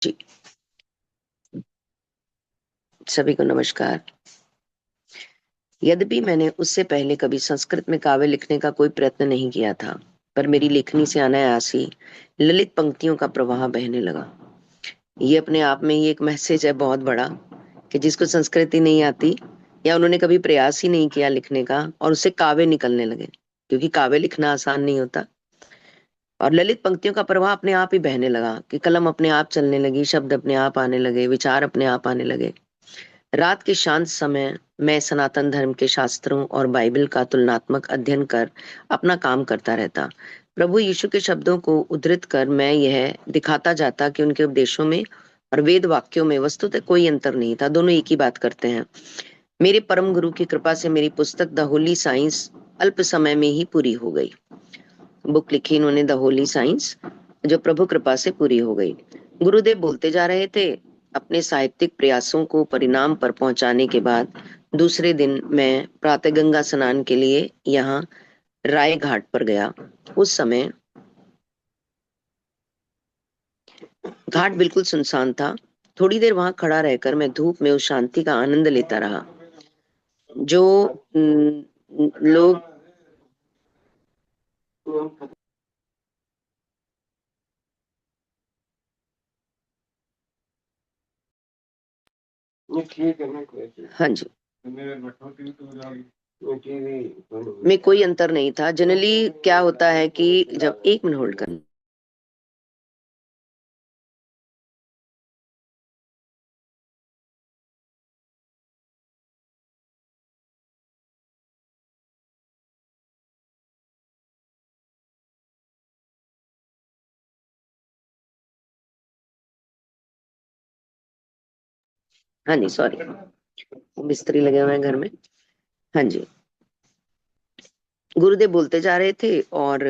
जी, सभी को नमस्कार। यद्यपि मैंने उससे पहले कभी संस्कृत में काव्य लिखने का कोई प्रयत्न नहीं किया था, पर मेरी लेखनी से अनायास ही ललित पंक्तियों का प्रवाह बहने लगा। ये अपने आप में ही एक मैसेज है बहुत बड़ा, कि जिसको संस्कृत ही नहीं आती या उन्होंने कभी प्रयास ही नहीं किया लिखने का और उससे काव्य निकलने लगे, क्योंकि काव्य लिखना आसान नहीं होता। और ललित पंक्तियों का प्रवाह अपने आप ही बहने लगा कि कलम अपने आप चलने लगी, शब्द अपने आप आने लगे, विचार अपने आप आने लगे। रात के शांत समय मैं सनातन धर्म के शास्त्रों और बाइबल का तुलनात्मक अध्ययन कर अपना काम करता रहता। प्रभु यीशु के शब्दों को उद्धृत कर मैं यह दिखाता जाता कि उनके उपदेशों में और वेद वाक्यों में वस्तुतः कोई अंतर नहीं था, दोनों एक ही बात करते हैं। मेरे परम गुरु की कृपा से मेरी पुस्तक द होली साइंस अल्प समय में ही पूरी हो गई। बुक लिखी इन्होंने द होली साइंस, जो प्रभु कृपा से पूरी हो गई। गुरुदेव बोलते जा रहे थे। अपने साहित्यिक प्रयासों को परिणाम पर पहुंचाने के बाद दूसरे दिन मैं प्रातः गंगा स्नान के लिए यहाँ राय घाट पर गया। उस समय घाट बिल्कुल सुनसान था। थोड़ी देर वहां खड़ा रहकर मैं धूप में उस शांति का आनंद लेता रहा। जो लोग हाँ जी, में कोई अंतर नहीं था। जनरली क्या होता है कि जब एक मिनट होल्ड करना। हाँ जी, सॉरी, मिस्त्री लगे हुए हैं घर में। हाँ जी, गुरुदेव बोलते जा रहे थे। और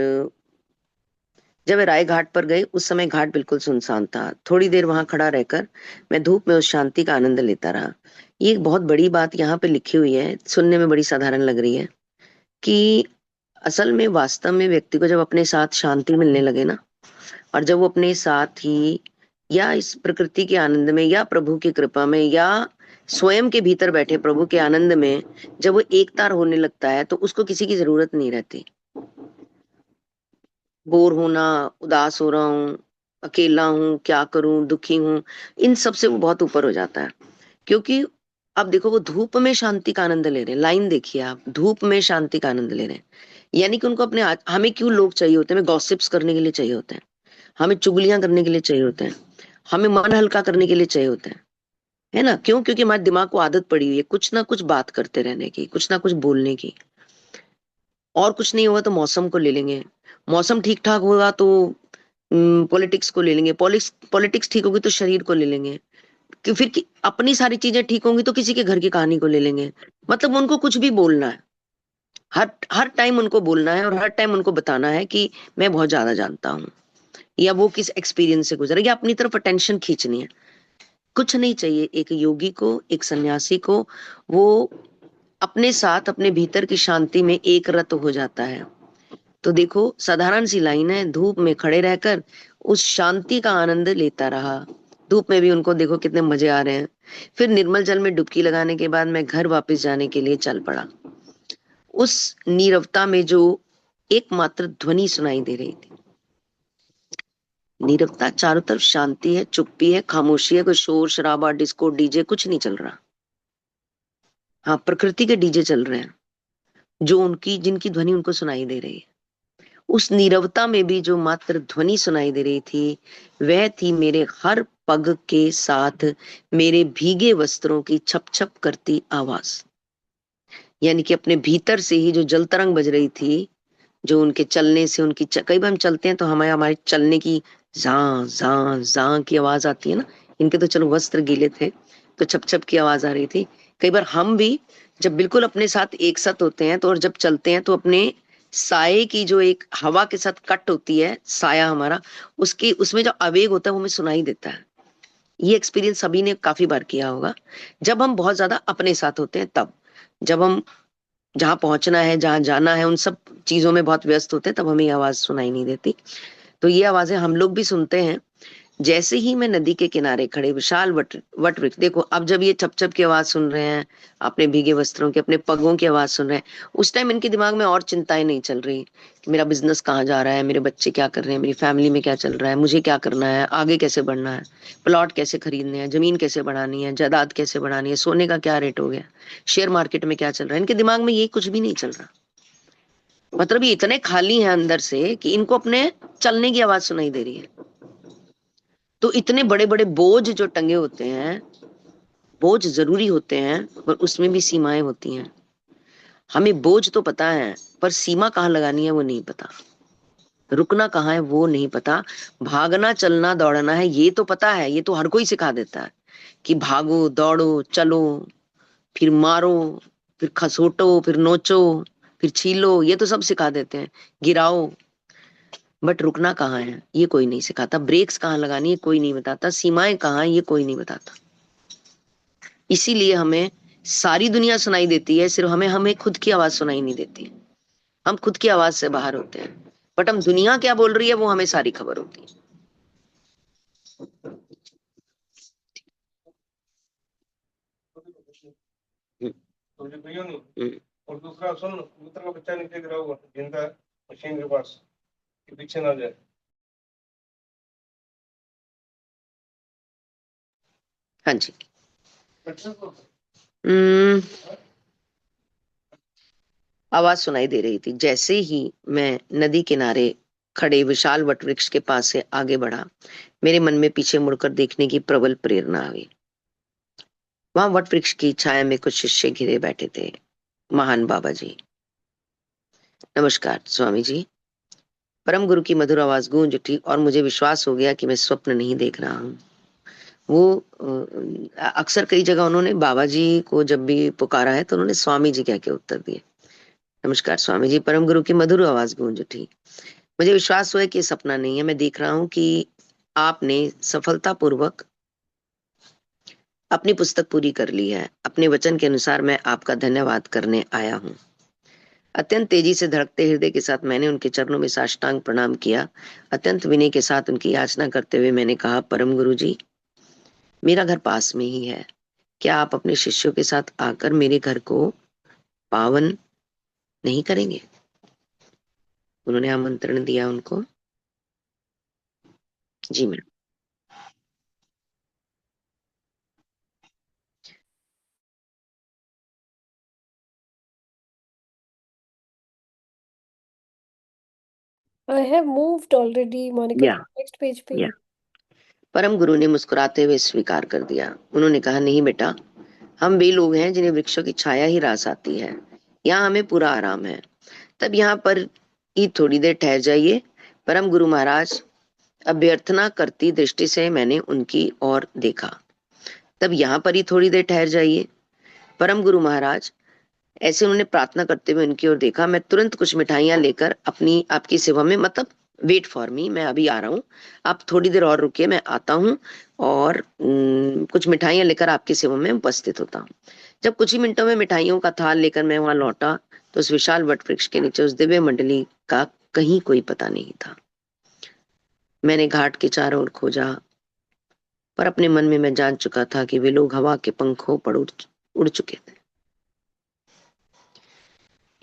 जब वे राय घाट पर गए उस समय घाट बिल्कुल सुनसान था। थोड़ी देर वहां खड़ा रहकर मैं धूप में उस शांति का आनंद लेता रहा। ये एक बहुत बड़ी बात यहाँ पे लिखी हुई है, सुनने में बड़ी साधारण लग रही है, कि असल में वास्तव में व्यक्ति को जब अपने साथ शांति मिलने लगे ना, और जब वो अपने साथ ही या इस प्रकृति के आनंद में या प्रभु की कृपा में या स्वयं के भीतर बैठे प्रभु के आनंद में जब वो एक तार होने लगता है, तो उसको किसी की जरूरत नहीं रहती। बोर होना, उदास हो रहा हूँ, अकेला हूँ, क्या करूं, दुखी हूँ, इन सब से वो बहुत ऊपर हो जाता है। क्योंकि अब देखो, वो धूप में शांति का आनंद ले रहे हैं। लाइन देखिए आप, धूप में शांति का आनंद ले रहे हैं। यानी कि उनको अपने हमें क्यों लोग चाहिए होते हैं? हमें गॉसिप्स करने के लिए चाहिए होते हैं, हमें चुगलियां करने के लिए चाहिए होते हैं, हमें मन हल्का करने के लिए चाहिए होते हैं। है ना? क्यों? क्योंकि हमारे दिमाग को आदत पड़ी हुई है कुछ ना कुछ बात करते रहने की, कुछ ना कुछ बोलने की। और कुछ नहीं होगा तो मौसम को ले लेंगे, मौसम ठीक ठाक होगा तो पॉलिटिक्स को ले लेंगे, पॉलिटिक्स ठीक होगी तो शरीर को ले लेंगे, कि फिर अपनी सारी चीजें ठीक होंगी तो किसी के घर की कहानी को ले लेंगे। मतलब उनको कुछ भी बोलना है, हर हर टाइम उनको बोलना है और हर टाइम उनको बताना है कि मैं बहुत ज्यादा जानता हूँ, या वो किस एक्सपीरियंस से गुजरा, या अपनी तरफ अटेंशन खींचनी है। कुछ नहीं चाहिए एक योगी को, एक सन्यासी को। वो अपने साथ अपने भीतर की शांति में एक रत हो जाता है। तो देखो, साधारण सी लाइन है, धूप में खड़े रहकर उस शांति का आनंद लेता रहा। धूप में भी उनको देखो कितने मजे आ रहे हैं। फिर निर्मल जल में डुबकी लगाने के बाद मैं घर वापस जाने के लिए चल पड़ा। उस नीरवता में जो एकमात्र ध्वनि सुनाई दे रही थी, नीरवता, चारों तरफ शांति है, चुप्पी है, खामोशी है, कोई शोर शराबा डिस्को डीजे कुछ नहीं चल रहा। हाँ, प्रकृति के डीजे चल रहे हैं, जो उनकी जिनकी ध्वनि उनको सुनाई दे रही है। उस नीरवता में भी जो मात्र ध्वनि सुनाई दे रही थी, वह थी मेरे हर पग के साथ मेरे भीगे वस्त्रों की छप छप करती आवाज। यानी कि अपने भीतर से ही जो जल तरंग बज रही थी, जो उनके चलने से कई बार हम चलते हैं तो हमें हमारे चलने की जा जा जा की आवाज आती है ना। इनके तो चलो वस्त्र गीले थे, तो छप छप की आवाज आ रही थी। कई बार हम भी जब बिल्कुल अपने साथ एक साथ होते हैं तो, और जब चलते हैं तो अपने साये की जो एक हवा के साथ कट होती है साया हमारा, उसके उसमें जो आवेग होता है वो हमें सुनाई देता है। ये एक्सपीरियंस सभी ने काफी बार किया होगा। जब हम बहुत ज्यादा अपने साथ होते हैं तब, जब हम जहाँ पहुंचना है, जहाँ जाना है, उन सब चीजों में बहुत व्यस्त होते हैं, तब हमें ये आवाज सुनाई नहीं देती। तो ये आवाजें हम लोग भी सुनते हैं, जैसे ही मैं नदी के किनारे खड़े विशाल वट वट वृक्ष, देखो अब जब ये छप छप की आवाज सुन रहे हैं, अपने भीगे वस्त्रों की, अपने पगों की आवाज सुन रहे हैं, उस टाइम इनके दिमाग में और चिंताएं नहीं चल रही कि मेरा बिजनेस कहाँ जा रहा है, मेरे बच्चे क्या कर रहे हैं, मेरी फैमिली में क्या चल रहा है, मुझे क्या करना है, आगे कैसे बढ़ना है, प्लॉट कैसे खरीदने हैं, जमीन कैसे बढ़ानी है, जायदाद कैसे बढ़ानी है, सोने का क्या रेट हो गया, शेयर मार्केट में क्या चल रहा है। इनके दिमाग में ये कुछ भी नहीं चल रहा। मतलब ये इतने खाली हैं अंदर से कि इनको अपने चलने की आवाज सुनाई दे रही है। तो इतने बड़े बड़े बोझ जो टंगे होते हैं, बोझ जरूरी होते हैं, पर उसमें भी सीमाएं होती हैं। हमें बोझ तो पता है, पर सीमा कहाँ लगानी है वो नहीं पता, रुकना कहाँ है वो नहीं पता, भागना चलना दौड़ना है ये तो पता है, ये तो हर कोई सिखा देता है कि भागो दौड़ो चलो, फिर मारो, फिर खसोटो, फिर नोचो, फिर छीलो, ये तो सब सिखा देते हैं, गिराओ। बट रुकना कहाँ है ये कोई नहीं सिखाता, ब्रेक्स कहाँ लगानी है कोई नहीं बताता, सीमाएं कहाँ है ये कोई नहीं बताता। इसीलिए हमें सारी दुनिया सुनाई देती है, सिर्फ हमें हमें खुद की आवाज सुनाई नहीं देती। हम खुद की आवाज से बाहर होते हैं, बट हम दुनिया क्या बोल रही है वो हमें सारी खबर होती है। हम्म, और दूसरा सुन, दूसरा का बच्चा नीचे गिरा हुआ जिंदा मशीन के पास, कि पीछे ना जाए। हाँ जी। हम्म, आवाज सुनाई दे रही थी। जैसे ही मैं नदी किनारे खड़े विशाल वटवृक्ष के पास से आगे बढ़ा, मेरे मन में पीछे मुड़कर देखने की प्रबल प्रेरणा हुई। वहां वटवृक्ष की छाया में कुछ शिष्य घिरे बैठे थे। महान बाबा जी, नमस्कार स्वामी जी। परम गुरु की मधुर आवाज गूंज उठी और मुझे विश्वास हो गया कि मैं स्वप्न नहीं देख रहा हूँ। वो अक्सर कई जगह उन्होंने बाबा जी को जब भी पुकारा है तो उन्होंने स्वामी जी कह के उत्तर दिए। नमस्कार स्वामी जी। परम गुरु की मधुर आवाज गूंज उठी। मुझे विश्वास हुआ कि ये सपना नहीं है, मैं देख रहा हूँ कि आपने सफलतापूर्वक अपनी पुस्तक पूरी कर ली है। अपने वचन के अनुसार मैं आपका धन्यवाद करने आया हूँ। अत्यंत तेजी से धड़कते हृदय के साथ मैंने उनके चरणों में साष्टांग प्रणाम किया। अत्यंत विनय के साथ उनकी याचना करते हुए मैंने कहा, परम गुरु जी, मेरा घर पास में ही है, क्या आप अपने शिष्यों के साथ आकर मेरे घर को पावन नहीं करेंगे? उन्होंने आमंत्रण दिया उनको। जी madam. I have moved already, Monica. या Next page पे। या परम गुरु ने मुस्कुराते हुए स्वीकार कर दिया। उन्होंने कहा, नहीं बेटा, हम वे लोग हैं जिन्हें वृक्षों की छाया ही रास आती है। यहाँ हमें पूरा आराम है। तब यहाँ पर ही थोड़ी देर ठहर जाइए। परम गुरु महाराज अभ्यर्थना करती दृष्टि से मैंने उनकी ओर देखा। तब यहाँ पर ही थोड़ी देर ठहर जाइए। परम गुरु महाराज, ऐसे उन्होंने प्रार्थना करते हुए उनकी ओर देखा। मैं तुरंत कुछ मिठाइयां लेकर अपनी आपकी सेवा में, मतलब वेट फॉर मी, मैं अभी आ रहा हूँ, आप थोड़ी देर और रुकिए, मैं आता हूँ और कुछ मिठाइयां लेकर आपकी सेवा में उपस्थित होता हूँ। जब कुछ ही मिनटों में मिठाइयों का थाल लेकर मैं वहां लौटा तो उस विशाल वट वृक्ष के नीचे उस दिव्य मंडली का कहीं कोई पता नहीं था। मैंने घाट के चारों ओर खोजा, पर अपने मन में मैं जान चुका था कि वे लोग हवा के पंखों पर उड़ चुके थे।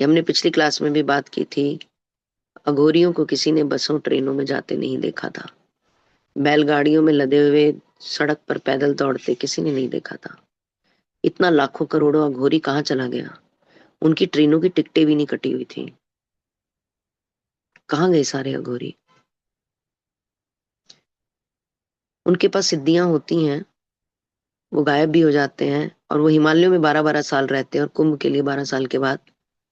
ये हमने पिछली क्लास में भी बात की थी। अघोरियों को किसी ने बसों ट्रेनों में जाते नहीं देखा था। बैलगाड़ियों में लदे हुए सड़क पर पैदल दौड़ते किसी ने नहीं देखा था। इतना लाखों करोड़ों अघोरी कहाँ चला गया? उनकी ट्रेनों की टिकटें भी नहीं कटी हुई थी। कहाँ गए सारे अघोरी? उनके पास सिद्धियां होती हैं, वो गायब भी हो जाते हैं, और वो हिमालयों में 12-12 साल रहते हैं और कुंभ के लिए 12 साल के बाद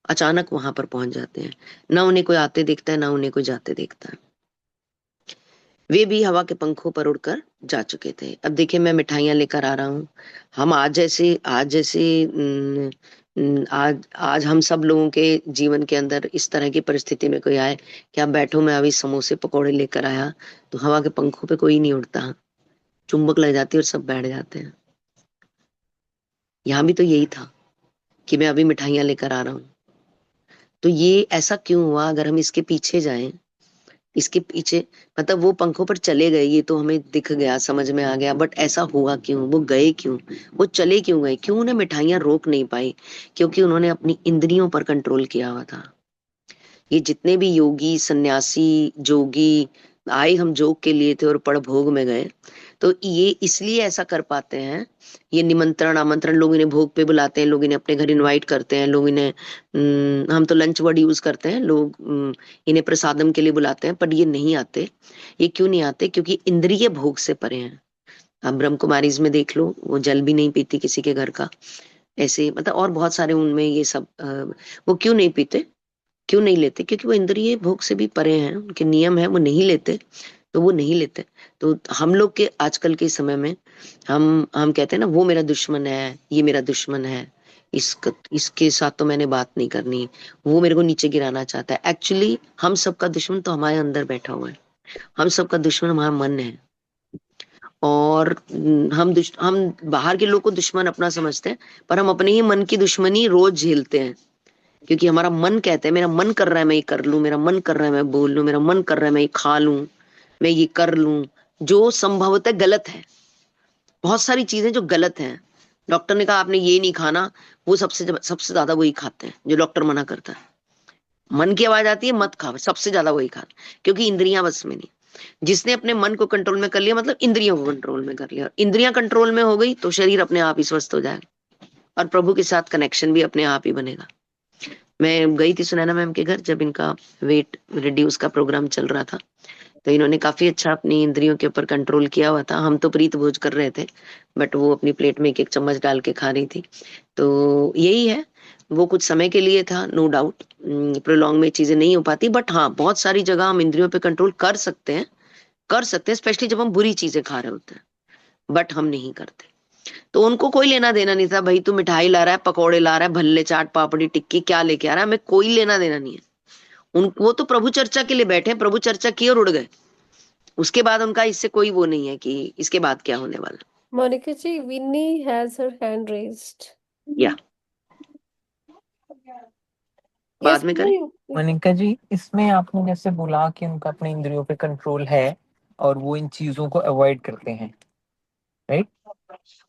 अचानक वहां पर पहुंच जाते हैं। ना उन्हें कोई आते देखता है, ना उन्हें कोई जाते देखता है। वे भी हवा के पंखों पर उड़कर जा चुके थे। अब देखिए, मैं मिठाइयां लेकर आ रहा हूँ। हम आज जैसे आज आज हम सब लोगों के जीवन के अंदर इस तरह की परिस्थिति में कोई आए कि आप बैठो, मैं अभी समोसे पकोड़े लेकर आया, तो हवा के पंखों पे कोई नहीं उड़ता, चुंबक लग जाती है और सब बैठ जाते हैं। यहाँ भी तो यही था कि मैं अभी मिठाइयां लेकर आ रहा हूँ। तो ये ऐसा क्यों हुआ? अगर हम इसके पीछे जाएं इसके पीछे मतलब वो पंखों पर चले गए, ये तो हमें दिख गया, समझ में आ गया, बट ऐसा हुआ क्यों, वो गए क्यों, वो चले क्यों गए, क्यों उन्हें मिठाइयां रोक नहीं पाई? क्योंकि उन्होंने अपनी इंद्रियों पर कंट्रोल किया हुआ था। ये जितने भी योगी सन्यासी जोगी आए, हम जोग के लिए थे और पड़ भोग में गए, तो ये इसलिए ऐसा कर पाते हैं। ये निमंत्रण आमंत्रण लोग इन्हें भोग पे बुलाते हैं, लोग इन्हें अपने घर इनवाइट करते हैं, लोग इन्हें हम तो लंच वर्ड यूज करते हैं, लोग इन्हें प्रसादम के लिए बुलाते हैं, पर ये नहीं आते। ये क्यों नहीं आते? क्योंकि इंद्रिय भोग से परे हैं। आप ब्रह्म कुमारीज में देख लो, वो जल भी नहीं पीती किसी के घर का। ऐसे मतलब और बहुत सारे उनमें ये सब वो क्यों नहीं पीते, क्यों नहीं लेते? क्योंकि वो इंद्रिय भोग से भी परे हैं, उनके नियम है, वो नहीं लेते। तो वो नहीं लेते। तो हम लोग के आजकल के समय में हम कहते हैं ना, वो मेरा दुश्मन है, ये मेरा दुश्मन है, इसके साथ तो मैंने बात नहीं करनी, वो मेरे को नीचे गिराना चाहता है। एक्चुअली हम सबका दुश्मन तो हमारे अंदर बैठा हुआ है। हम सबका दुश्मन हमारा मन है। और हम बाहर के लोग को दुश्मन अपना समझते हैं, पर हम अपने ही मन की दुश्मनी रोज झेलते हैं। क्योंकि हमारा मन कहता है, मेरा मन कर रहा है मैं ये कर लूं, मेरा मन कर रहा है मैं बोल लूं, मेरा मन कर रहा है मैं ये खा लूं, मैं ये कर लूं, जो संभवतः गलत है। बहुत सारी चीजें जो गलत हैं। डॉक्टर ने कहा आपने ये नहीं खाना, वो सबसे सबसे ज्यादा वही खाते हैं जो डॉक्टर मना करता है। मन की आवाज आती है मत खा, सबसे ज्यादा वही खा, क्योंकि इंद्रियां बस में नहीं। जिसने अपने मन को कंट्रोल में कर लिया, मतलब इंद्रियों को कंट्रोल में कर लिया, और इंद्रियां कंट्रोल में हो गई तो शरीर अपने आप ही स्वस्थ हो जाएगा, और प्रभु के साथ कनेक्शन भी अपने आप ही बनेगा। मैं गई थी सुनैना मैम के घर जब इनका वेट रिड्यूस का प्रोग्राम चल रहा था, तो इन्होंने काफी अच्छा अपनी इंद्रियों के ऊपर कंट्रोल किया हुआ था। हम तो प्रीत भोज कर रहे थे, बट वो अपनी प्लेट में एक एक चम्मच डाल के खा रही थी। तो यही है, वो कुछ समय के लिए था, नो डाउट। प्रोलॉन्ग में चीजें नहीं हो पाती, बट हाँ बहुत सारी जगह हम इंद्रियों पे कंट्रोल कर सकते हैं, कर सकते हैं, स्पेशली जब हम बुरी चीजें खा रहे होते हैं, बट हम नहीं करते। तो उनको कोई लेना देना नहीं था, भाई तू मिठाई ला रहा है, पकौड़े ला रहा है, भल्ले चाट पापड़ी टिक्की क्या लेके आ रहा है, हमें कोई लेना देना नहीं है। उन वो तो प्रभु चर्चा के लिए बैठे हैं, प्रभु चर्चा की और उड़ गए। उसके बाद उनका इससे कोई वो नहीं है कि इसके बाद क्या होने वाला। Monica ji, Winnie has her hand raised. या Yes, बाद में Vinny, करें। मनिका जी, इसमें आपने जैसे बोला कि उनका अपने इंद्रियों पे कंट्रोल है और वो इन चीजों को अवॉइड करते हैं, राइट?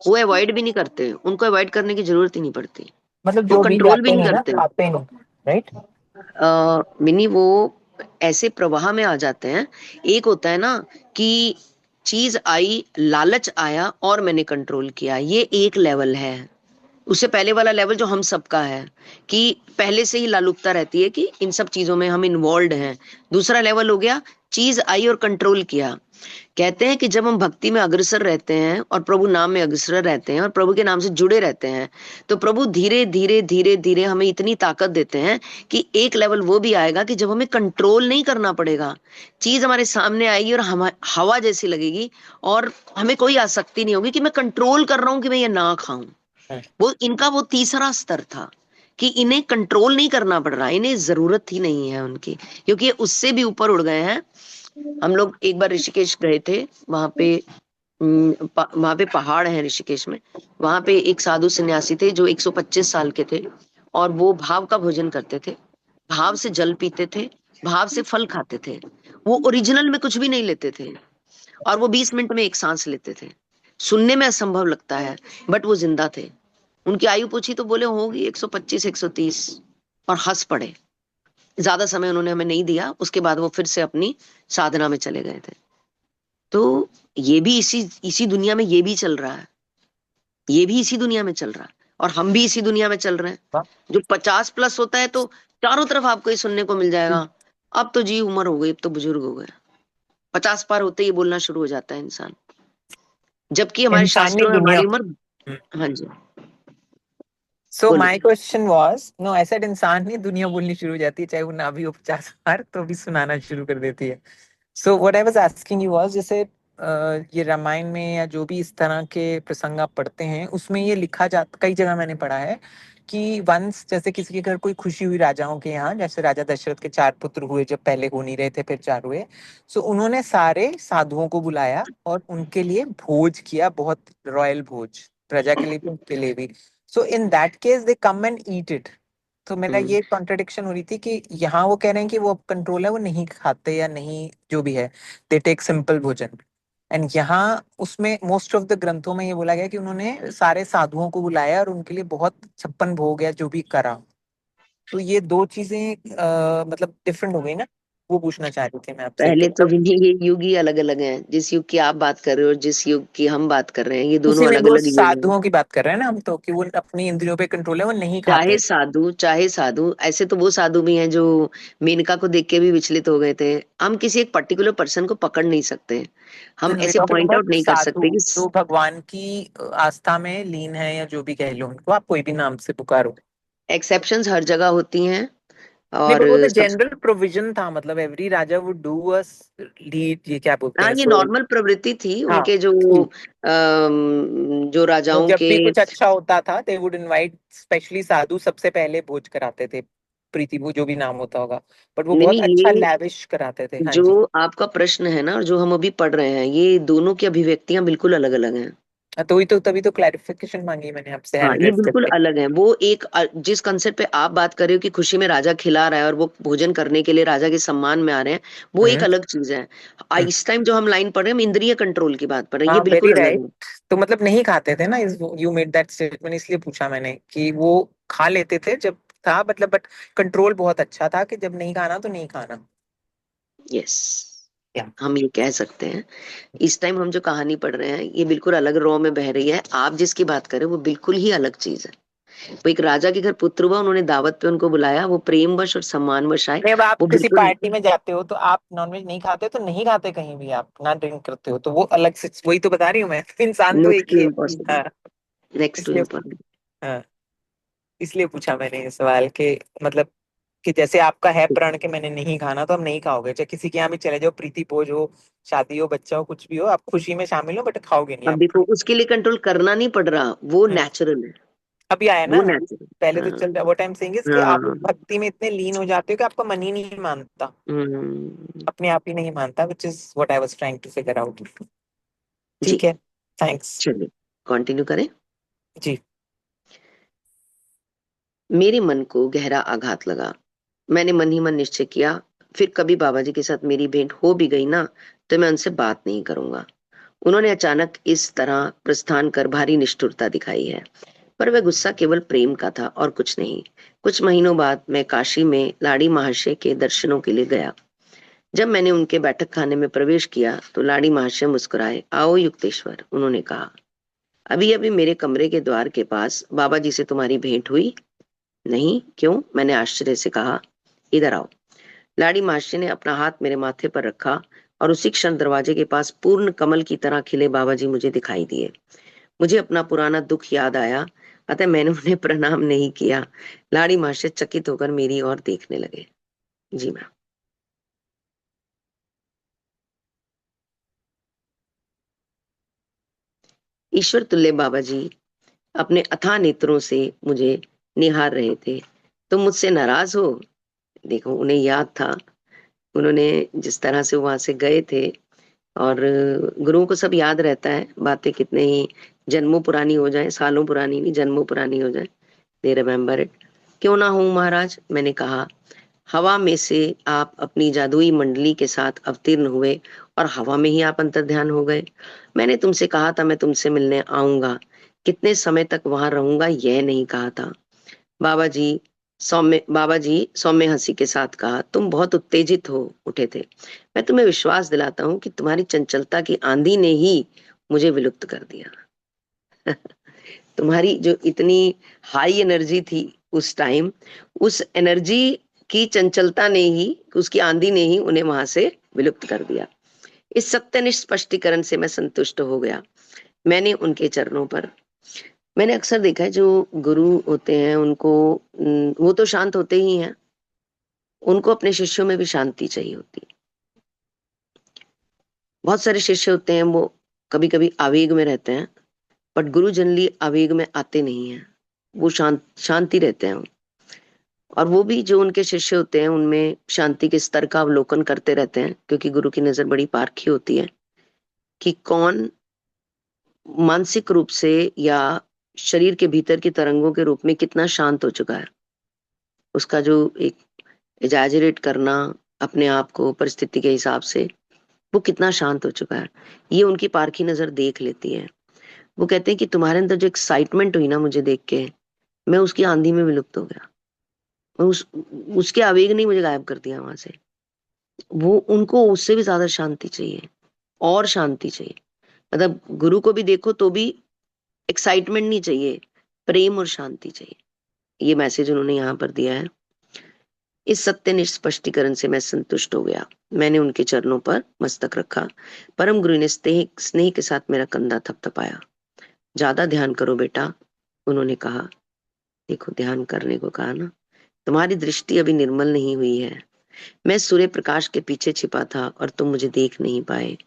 वो अवॉइड भी नहीं करते, उनको अवॉइड करने की जरूरत ही नहीं पड़ती। मतलब वो जो भी कंट्रोल भी जाते नहीं हैं ना, करते। खाते नहीं, राइट? मिनी वो ऐसे प्रवाह में आ जाते हैं। एक होता है ना कि चीज आई, लालच आया और मैंने कंट्रोल किया, ये एक लेवल है। उससे पहले वाला लेवल जो हम सबका है, कि पहले से ही लालुपता रहती है कि इन सब चीजों में हम इन्वॉल्व हैं। दूसरा लेवल हो गया, चीज आई और कंट्रोल किया। कहते हैं कि जब हम भक्ति में अग्रसर रहते हैं और प्रभु नाम में अग्रसर रहते हैं और प्रभु के नाम से जुड़े रहते हैं, तो प्रभु धीरे धीरे धीरे धीरे हमें इतनी ताकत देते हैं कि एक लेवल वो भी आएगा कि जब हमें कंट्रोल नहीं करना पड़ेगा, चीज हमारे सामने आएगी और हम हवा जैसी लगेगी, और हमें कोई आसक्ति नहीं होगी कि मैं कंट्रोल कर रहा हूं कि मैं ये ना खाऊं। वो इनका वो तीसरा स्तर था कि इन्हें कंट्रोल नहीं करना पड़ रहा, इन्हें जरूरत ही नहीं है उनकी, क्योंकि ये उससे भी ऊपर उड़ गए हैं। हम लोग एक बार ऋषिकेश गए थे, वहां पे वहां पे पहाड़ है ऋषिकेश में। वहां पे एक साधु सन्यासी थे जो 125 साल के थे, और वो भाव का भोजन करते थे, भाव से जल पीते थे, भाव से फल खाते थे। वो ओरिजिनल में कुछ भी नहीं लेते थे, और वो 20 मिनट में एक सांस लेते थे। सुनने में असंभव लगता है, बट वो जिंदा थे। उनकी आयु पूछी तो बोले होगी 125 130, और हंस पड़े। ज्यादा समय उन्होंने हमें नहीं दिया, उसके बाद वो फिर से अपनी साधना में चले गए थे। तो ये भी इसी इसी दुनिया में ये भी चल रहा है, ये भी इसी दुनिया में चल रहा है, और हम भी इसी दुनिया में चल रहे हैं। जो 50+ होता है तो चारों तरफ आपको ये सुनने को मिल जाएगा, अब तो जी उम्र हो गई, अब तो बुजुर्ग हो गए। 50 पार होते ही बोलना शुरू हो जाता है इंसान, जबकि हमारे इंसानी शास्त्रों में दुनिया। हमारी उम्र। हाँ जी, सो बोलिए। My question was, no I said इंसान नहीं, दुनिया बोलनी शुरू हो जाती है, चाहे वो ना भी हो 50 बार तो भी सुनाना शुरू कर देती है। So what I was asking you was, जैसे ये रामायण में या जो भी इस तरह के प्रसंग आप पढ़ते हैं उसमें ये लिखा जाता, कई जगह मैंने पढ़ा है कि वंस जैसे किसी के घर कोई खुशी हुई, राजाओं के यहाँ, जैसे राजा दशरथ के 4 पुत्र हुए, जब पहले हो नहीं रहे थे फिर 4 हुए। सो उन्होंने सारे साधुओं को बुलाया और उनके लिए भोज किया, बहुत रॉयल भोज, प्रजा के लिए भी उनके लिए भी। So in that case they come and eat it, तो मेरा हम्म। ये कॉन्ट्रडिक्शन हो रही थी कि यहाँ वो कह रहे हैं कि वो कंट्रोल है, वो नहीं खाते या नहीं जो भी है, दे टेक सिंपल भोजन। एंड यहाँ उसमें मोस्ट ऑफ द ग्रंथों में ये बोला गया कि उन्होंने सारे साधुओं को बुलाया और उनके लिए बहुत 56 भोग या जो भी करा। तो ये दो चीजें मतलब डिफरेंट हो गई ना, वो पूछना चाह रही थी मैं आपसे कि पहले तो मतलब ये युग ही अलग अलग हैं, जिस युग की आप बात कर रहे हो और जिस युग की हम बात कर रहे हैं, ये उसी दोनों में अलग वो अलग युग हैं। साधुओं की बात कर रहे हैं ना हम, तो कि वो अपनी इंद्रियों पे कंट्रोल है, वो नहीं चाहे खाते। साधु चाहे साधु, ऐसे तो वो साधु भी हैं जो मेनका को देख के भी विचलित हो गए थे। हम किसी एक पर्टिकुलर पर्सन को पकड़ नहीं सकते, हम वी ऐसे टॉकिंग पॉइंट आउट अबाउट नहीं कर साधु सकते कि जो भगवान की आस्था में लीन है, या जो भी कह लो उनको, आप कोई भी नाम से पुकारो। एक्सेप्शंस हर जगह होती हैं। नहीं, और बट वो तो सब, जनरल प्रोविजन था, मतलब every Raja would do a lead, ये क्या बोलते हाँ, हैं, ये सो। नॉर्मल प्रवृत्ति थी हाँ, उनके, जो जो वो राजाओं जब के। भी कुछ अच्छा होता था दे वुड इनवाइट स्पेशली साधु, सबसे पहले भोज कराते थे, प्रीति भोज जो भी नाम होता होगा, बट वो नहीं बहुत नहीं, अच्छा ये लैविश कराते थे। हाँ जो जी। आपका प्रश्न है ना और जो हम अभी पढ़ रहे हैं, ये दोनों की अभिव्यक्तियां बिल्कुल अलग अलग हैं। तो वही तो, तभी तो क्लैरिफिकेशन मांगी मैंने आपसे हाँ, हैंड ये रेस बिल्कुल करके। अलग है। वो एक जिस कंसेप्ट पे आप बात कर रहे हो कि खुशी में राजा खिला रहा है और वो भोजन करने के लिए राजा के सम्मान में आ रहे हैं, वो एक हम्म। अलग चीज है। इस टाइम जो हम लाइन पढ़ रहे हैं, हम इंद्रिय कंट्रोल की बात पढ़ रहे हैं, ये हाँ, वेरी बिल्कुल अलग राइट। है। तो मतलब नहीं खाते थे ना, इस यू मेड दैट स्टेटमेंट, इसलिए पूछा मैंने कि वो खा लेते थे जब था, मतलब बट कंट्रोल बहुत अच्छा था कि जब नहीं खाना तो नहीं खाना। यस, या हम ये कह सकते हैं। इस टाइम हम जो कहानी पढ़ रहे हैं, ये बिल्कुल अलग रॉ में बह रही है। आप जिसकी बात कर रहे हो वो बिल्कुल ही अलग चीज है। वो एक राजा के घर पुत्र हुआ, उन्होंने दावत पे उनको बुलाया, वो प्रेमवश और सम्मानवश आए। नहीं, अब आप वो किसी बिल्कुल पार्टी में जाते हो तो आप नॉनवेज नहीं खाते तो नहीं खाते, कहीं भी आप ना ड्रिंक करते हो तो वो अलग से, वही तो बता रही हूँ मैं। तो इंसान तो एक नेक्स्ट टू ही है। इम्पॉसिबल, हाँ, नेक्स्ट टू इसलिए। इम्पॉसिबल। हाँ, इसलिए पूछा मैंने ये सवाल कि मतलब कि जैसे आपका है प्रण कि मैंने नहीं खाना, तो आप नहीं खाओगे, चाहे किसी के यहाँ भी चले जाओ, प्रीति भोज हो, शादी हो, बच्चा हो, कुछ भी हो, आप खुशी में शामिल हो, बट खाओगे नहीं अब आप। देखो, उसके लिए कंट्रोल करना नहीं पड़ रहा, वो हम्म। नेचुरल है। अभी आया ना, वो नेचुरल। पहले तो हाँ चल रहा, what I am saying is कि आप हाँ। भक्ति में इतने लीन हो जाते हो कि आपका मन ही नहीं मानता, हम्म। अपने आप ही नहीं मानता, which is what I was trying to figure out. जी, ठीक है, थैंक्स। चलिए कंटिन्यू करें। जी। मेरे मन को गहरा आघात लगा। मैंने मन ही मन निश्चय किया, फिर कभी बाबा जी के साथ मेरी भेंट हो भी गई ना, तो मैं उनसे बात नहीं करूंगा। उन्होंने अचानक इस तरह प्रस्थान कर भारी निष्ठुरता दिखाई है, पर वह गुस्सा केवल प्रेम का था और कुछ नहीं। कुछ महीनों बाद मैं काशी में लाड़ी महाशय के दर्शनों के लिए गया। जब मैंने उनके बैठक खाने में प्रवेश किया तो लाड़ी महाशय मुस्कुराए। आओ युक्तेश्वर, उन्होंने कहा। अभी अभी मेरे कमरे के द्वार के पास बाबा जी से तुम्हारी भेंट हुई? नहीं, क्यों? मैंने आश्चर्य से कहा। इधर आओ। लाड़ी महाशय ने अपना हाथ मेरे माथे पर रखा और उसी क्षण दरवाजे के पास पूर्ण कमल की तरह खिले बाबा जी मुझे दिखाई दिए। मुझे अपना पुराना दुख याद आया, अतः मैंने उन्हें प्रणाम नहीं किया। लाड़ी महाशय चकित होकर मेरी ओर देखने लगे। जी मैम। ईश्वर तुल्य बाबा जी अपने अथाह नेत्रों से मुझे निहार रहे थे। तुम मुझसे नाराज हो? देखो, उन्हें याद था, उन्होंने जिस तरह से वहां से गए थे। और गुरुओं को सब याद रहता है, बातें कितने ही जन्मों पुरानी हो जाए, सालों पुरानी नहीं, जन्मों पुरानी हो जाए, दे रिमेम्बर इट। क्यों ना हूं महाराज, मैंने कहा। हवा में से आप अपनी जादुई मंडली के साथ अवतीर्ण हुए और हवा में ही आप अंतर्ध्यान हो गए। मैंने तुमसे कहा था मैं तुमसे मिलने आऊंगा, कितने समय तक वहां रहूंगा यह नहीं कहा था। बाबा जी सौम्य हंसी के साथ कहा, तुम बहुत उत्तेजित हो उठे थे। मैं तुम्हें विश्वास दिलाता हूँ कि तुम्हारी चंचलता की आंधी ने ही मुझे विलुप्त कर दिया। तुम्हारी जो इतनी हाई एनर्जी थी उस टाइम, उस एनर्जी की चंचलता ने ही, उसकी आंधी ने ही उन्हें वहां से विलुप्त कर दिया। इस सत्यनिष्ठ स्पष्टीकरण से मैं संतुष्ट हो गया। मैंने उनके चरणों पर, मैंने अक्सर देखा है जो गुरु होते हैं उनको, वो तो शांत होते ही हैं, उनको अपने शिष्यों में भी शांति चाहिए होती है। बहुत सारे शिष्य होते हैं, वो कभी कभी आवेग में रहते हैं, बट गुरु जनरली आवेग में आते नहीं हैं, वो शांति रहते हैं। और वो भी जो उनके शिष्य होते हैं उनमें शांति के स्तर का अवलोकन करते रहते हैं, क्योंकि गुरु की नजर बड़ी पारखी होती है कि कौन मानसिक रूप से या शरीर के भीतर की तरंगों के रूप में कितना शांत हो चुका है। उसका जो एक एग्जैजरेट करना अपने आप को परिस्थिति के हिसाब से, वो कितना शांत हो चुका है, ये उनकी पारखी नजर देख लेती है। वो कहते हैं कि तुम्हारे अंदर जो एक्साइटमेंट हुई ना मुझे देख के, मैं उसकी आंधी में विलुप्त हो गया, और उसके आवेग ने मुझे गायब कर दिया वहां से। वो उनको उससे भी ज्यादा शांति चाहिए, और शांति चाहिए। मतलब गुरु को भी देखो तो भी एक्साइटमेंट नहीं चाहिए, प्रेम और शांति चाहिए। ये मैसेज उन्होंने यहाँ पर दिया है। इस सत्य स्पष्टीकरण से मैं संतुष्ट हो गया। मैंने उनके चरणों पर मस्तक रखा। परम गुरु ने स्नेह स्नेह के साथ मेरा कंधा थपथपाया। ज्यादा ध्यान करो बेटा, उन्होंने कहा। देखो, ध्यान करने को कहा ना। तुम्हारी दृष्टि अभी निर्मल नहीं हुई है। मैं सूर्य प्रकाश के पीछे छिपा था और तुम मुझे देख नहीं पाए,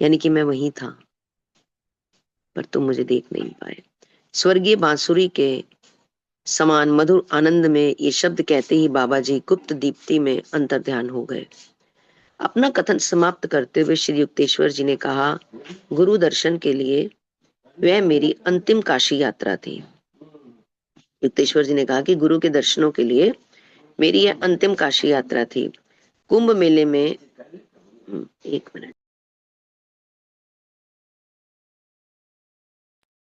यानी कि मैं वहीं था पर तुम मुझे देख नहीं पाए। स्वर्गीय बांसुरी के समान मधुर आनंद में ये शब्द कहते ही बाबा जी गुप्त दीप्ति में अंतर्ध्यान हो गए। अपना कथन समाप्त करते हुए श्री युक्तेश्वर जी ने कहा, गुरु दर्शन के लिए वह मेरी अंतिम काशी यात्रा थी। युक्तेश्वर जी ने कहा कि गुरु के दर्शनों के लिए मेरी यह अंतिम काशी यात्रा थी। कुंभ मेले में एक मिनट,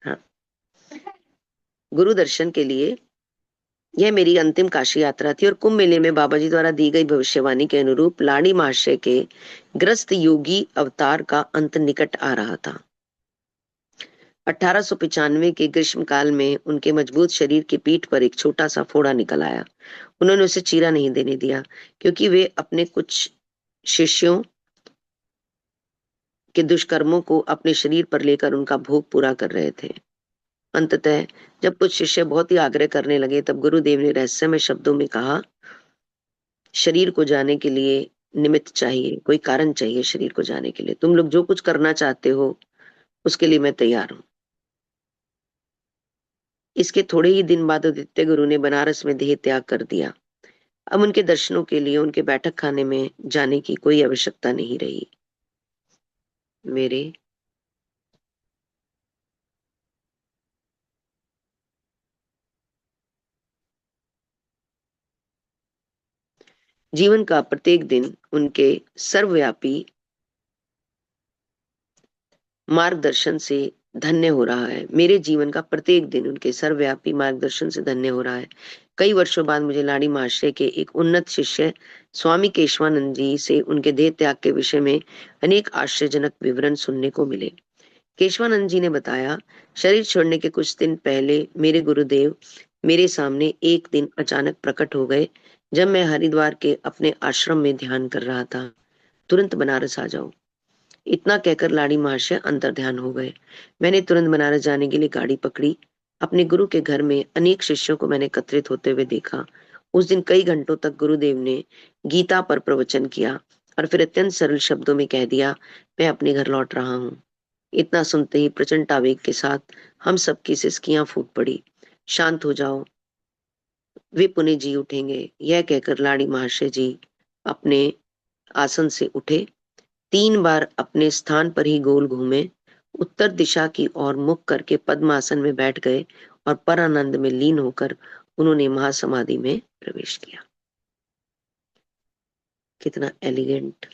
हाँ, गुरु दर्शन के लिए यह मेरी अंतिम काशी यात्रा थी और कुंभ मेले में बाबा जी द्वारा दी गई भविष्यवाणी के अनुरूप लाड़ी महाशय के ग्रस्त योगी अवतार का अंत निकट आ रहा था। 1895 के ग्रीष्म काल में उनके मजबूत शरीर की पीठ पर एक छोटा सा फोड़ा निकल आया। उन्होंने उसे चीरा नहीं देने दिया, क्योंकि वे अपने कुछ शिष्यों के दुष्कर्मों को अपने शरीर पर लेकर उनका भोग पूरा कर रहे थे। अंततः जब कुछ शिष्य बहुत ही आग्रह करने लगे, तब गुरुदेव ने रहस्यमय शब्दों में कहा, शरीर को जाने के लिए निमित्त चाहिए, कोई कारण चाहिए शरीर को जाने के लिए। तुम लोग जो कुछ करना चाहते हो उसके लिए मैं तैयार हूं। इसके थोड़े ही दिन बाद आदित्य गुरु ने बनारस में देह त्याग कर दिया। अब उनके दर्शनों के लिए उनके बैठक खाने में जाने की कोई आवश्यकता नहीं रही। मेरे जीवन का प्रत्येक दिन उनके सर्वव्यापी मार्गदर्शन से धन्य हो रहा है। मेरे जीवन का प्रत्येक दिन उनके सर्वव्यापी मार्गदर्शन से धन्य हो रहा है। कई वर्षों बाद मुझे लाड़ी महाशय के एक उन्नत शिष्य स्वामी केशवानंद जी से उनके देह त्याग के विषय में अनेक आश्चर्यजनक विवरण सुनने को मिले। केशवानंद जी ने बताया, शरीर छोड़ने के कुछ दिन पहले मेरे गुरुदेव मेरे सामने एक दिन अचानक प्रकट हो गए, जब मैं हरिद्वार के अपने आश्रम में ध्यान कर रहा था। तुरंत बनारस आ जाओ, इतना कहकर लाड़ी महाशय अंतर्ध्यान हो गए। मैंने तुरंत बनारस जाने के लिए गाड़ी पकड़ी। अपने गुरु के घर में अनेक शिष्यों को मैंने एकत्रित होते हुए देखा। उस दिन कई घंटों तक गुरुदेव ने गीता पर प्रवचन किया और फिर अत्यंत सरल शब्दों में कह दिया, मैं अपने घर लौट रहा हूँ। इतना सुनते ही प्रचंड आवेग के साथ हम सबकी सिसकियां फूट पड़ी। शांत हो जाओ, वे पुनः जी उठेंगे, यह कहकर लाड़ी महाशय जी अपने आसन से उठे, 3 बार अपने स्थान पर ही गोल घूमे, उत्तर दिशा की ओर मुख करके पद्मासन में बैठ गए और परानंद में लीन होकर उन्होंने महासमाधि में प्रवेश किया। कितना एलिगेंट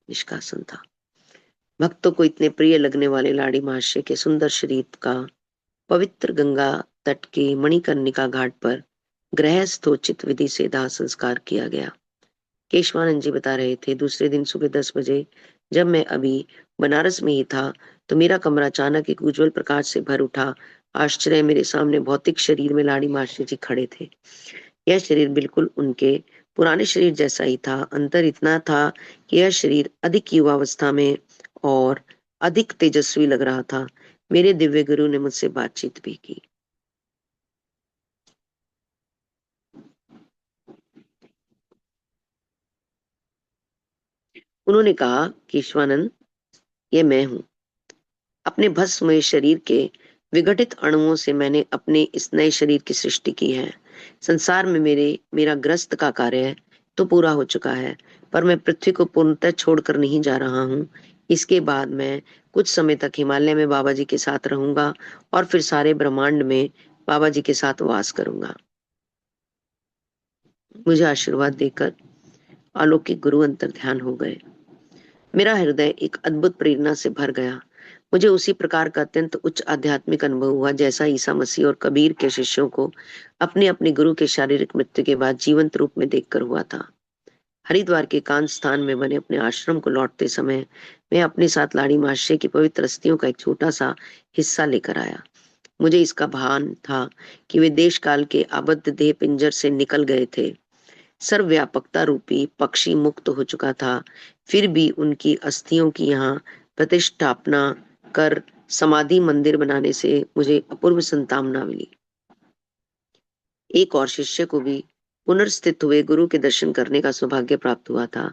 निष्कासन था। भक्तों को इतने प्रिय लगने वाले लाड़ी महाशय के सुंदर शरीर का पवित्र गंगा तट के मणिकर्णिका घाट पर गृहस्थोचित विधि से दाह संस्कार किया गया। केशवानंद जी बता रहे थे, दूसरे दिन सुबह 10 बजे जब मैं अभी बनारस में ही था, तो मेरा कमरा अचानक एक उज्जवल प्रकाश से भर उठा। आश्चर्य, मेरे सामने भौतिक शरीर में लाड़ी महाशय जी खड़े थे। यह शरीर बिल्कुल उनके पुराने शरीर जैसा ही था। अंतर इतना था कि यह शरीर अधिक युवावस्था में और अधिक तेजस्वी लग रहा था। मेरे दिव्य गुरु ने मुझसे बातचीत भी की। उन्होंने कहा, केशवानंद, ये मैं हूं। अपने भस्ममय शरीर के विघटित अणुओं से मैंने अपने इस नए शरीर की सृष्टि की है। संसार में मेरा ग्रस्त का कार्य तो पूरा हो चुका है, पर मैं पृथ्वी को पूर्णतः छोड़कर नहीं जा रहा हूँ। इसके बाद मैं कुछ समय तक हिमालय में बाबा जी के साथ रहूंगा और फिर सारे ब्रह्मांड में बाबा जी के साथ वास करूंगा। मुझे आशीर्वाद देकर अलौकिक गुरु अंतर ध्यान हो गए। मेरा हृदय एक अद्भुत प्रेरणा से भर गया। मुझे उसी प्रकार का अत्यंत उच्च आध्यात्मिक अनुभव हुआ जैसा ईसा मसीह और कबीर के शिष्यों को अपने अपने गुरु के शारीरिक मृत्यु के बाद जीवंत रूप में देखकर हुआ था। हरिद्वार के एकांत स्थान में बने अपने आश्रम को लौटते समय मैं अपने साथ लाड़ी महाशय की पवित्र अस्थियों का एक छोटा सा हिस्सा लेकर आया। मुझे इसका भान था कि वे देश काल के आबद्ध देह पिंजर से निकल गए थे। सर्वव्यापकता रूपी पक्षी मुक्त हो चुका था, फिर भी उनकी अस्थियों की यहाँ प्रतिष्ठापना कर समाधि मंदिर बनाने से मुझे अपूर्व संतावना मिली। एक और शिष्य को भी पुनर्स्थित हुए गुरु के दर्शन करने का सौभाग्य प्राप्त हुआ था।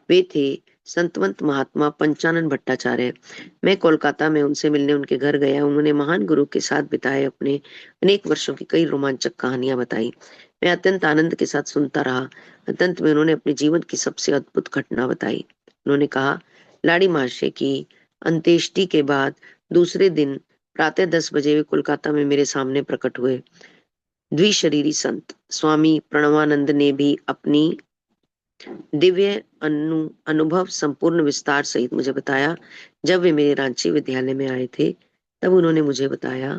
वे थे संतवंत महात्मा पंचानन भट्टाचार्य। मैं कोलकाता में उनसे मिलने उनके घर गया। उन्होंने महान गुरु के साथ बिताए अपने अनेक वर्षों की कई रोमांचक कहानियां बताई। मैं अत्यंत आनंद के साथ सुनता रहा। अंत में उन्होंने अपने जीवन की सबसे अद्भुत घटना बताई। उन्होंने कहा, लाड़ी महाशय की अंत्येष्टि के बाद दूसरे दिन प्रातः 10 बजे वे कोलकाता में मेरे सामने प्रकट हुए। द्विशरीरी संत स्वामी प्रणवानंद ने भी अपनी दिव्य अनुभव संपूर्ण विस्तार सहित मुझे बताया। जब वे मेरे रांची विद्यालय में आए थे तब उन्होंने मुझे बताया,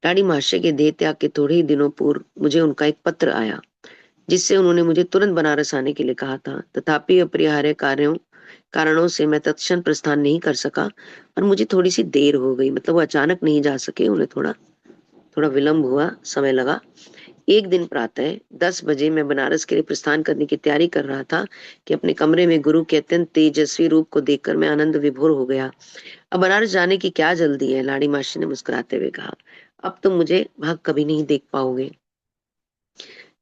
लाड़ी महाशय के देह त्याग के थोड़े ही दिनों पूर्व मुझे उनका एक पत्र आया जिससे उन्होंने मुझे तुरंत बनारस आने के लिए कहा था। तथापि अपरिहार्य कारणों से मैं तत्क्षण प्रस्थान नहीं कर सका और मुझे थोड़ी सी देर हो गई। मतलब वो अचानक नहीं जा सके, उन्हें थोड़ा थोड़ा विलंब हुआ, समय लगा। एक दिन प्रातः 10 बजे मैं बनारस के लिए प्रस्थान करने की तैयारी कर रहा था कि अपने कमरे में गुरु के अत्यंत तेजस्वी रूप को देखकर मैं आनंद विभोर हो गया। अब बनारस जाने की क्या जल्दी है, लाड़ी मासी ने मुस्कुराते हुए कहा। अब तुम मुझे वहां कभी नहीं देख पाओगे।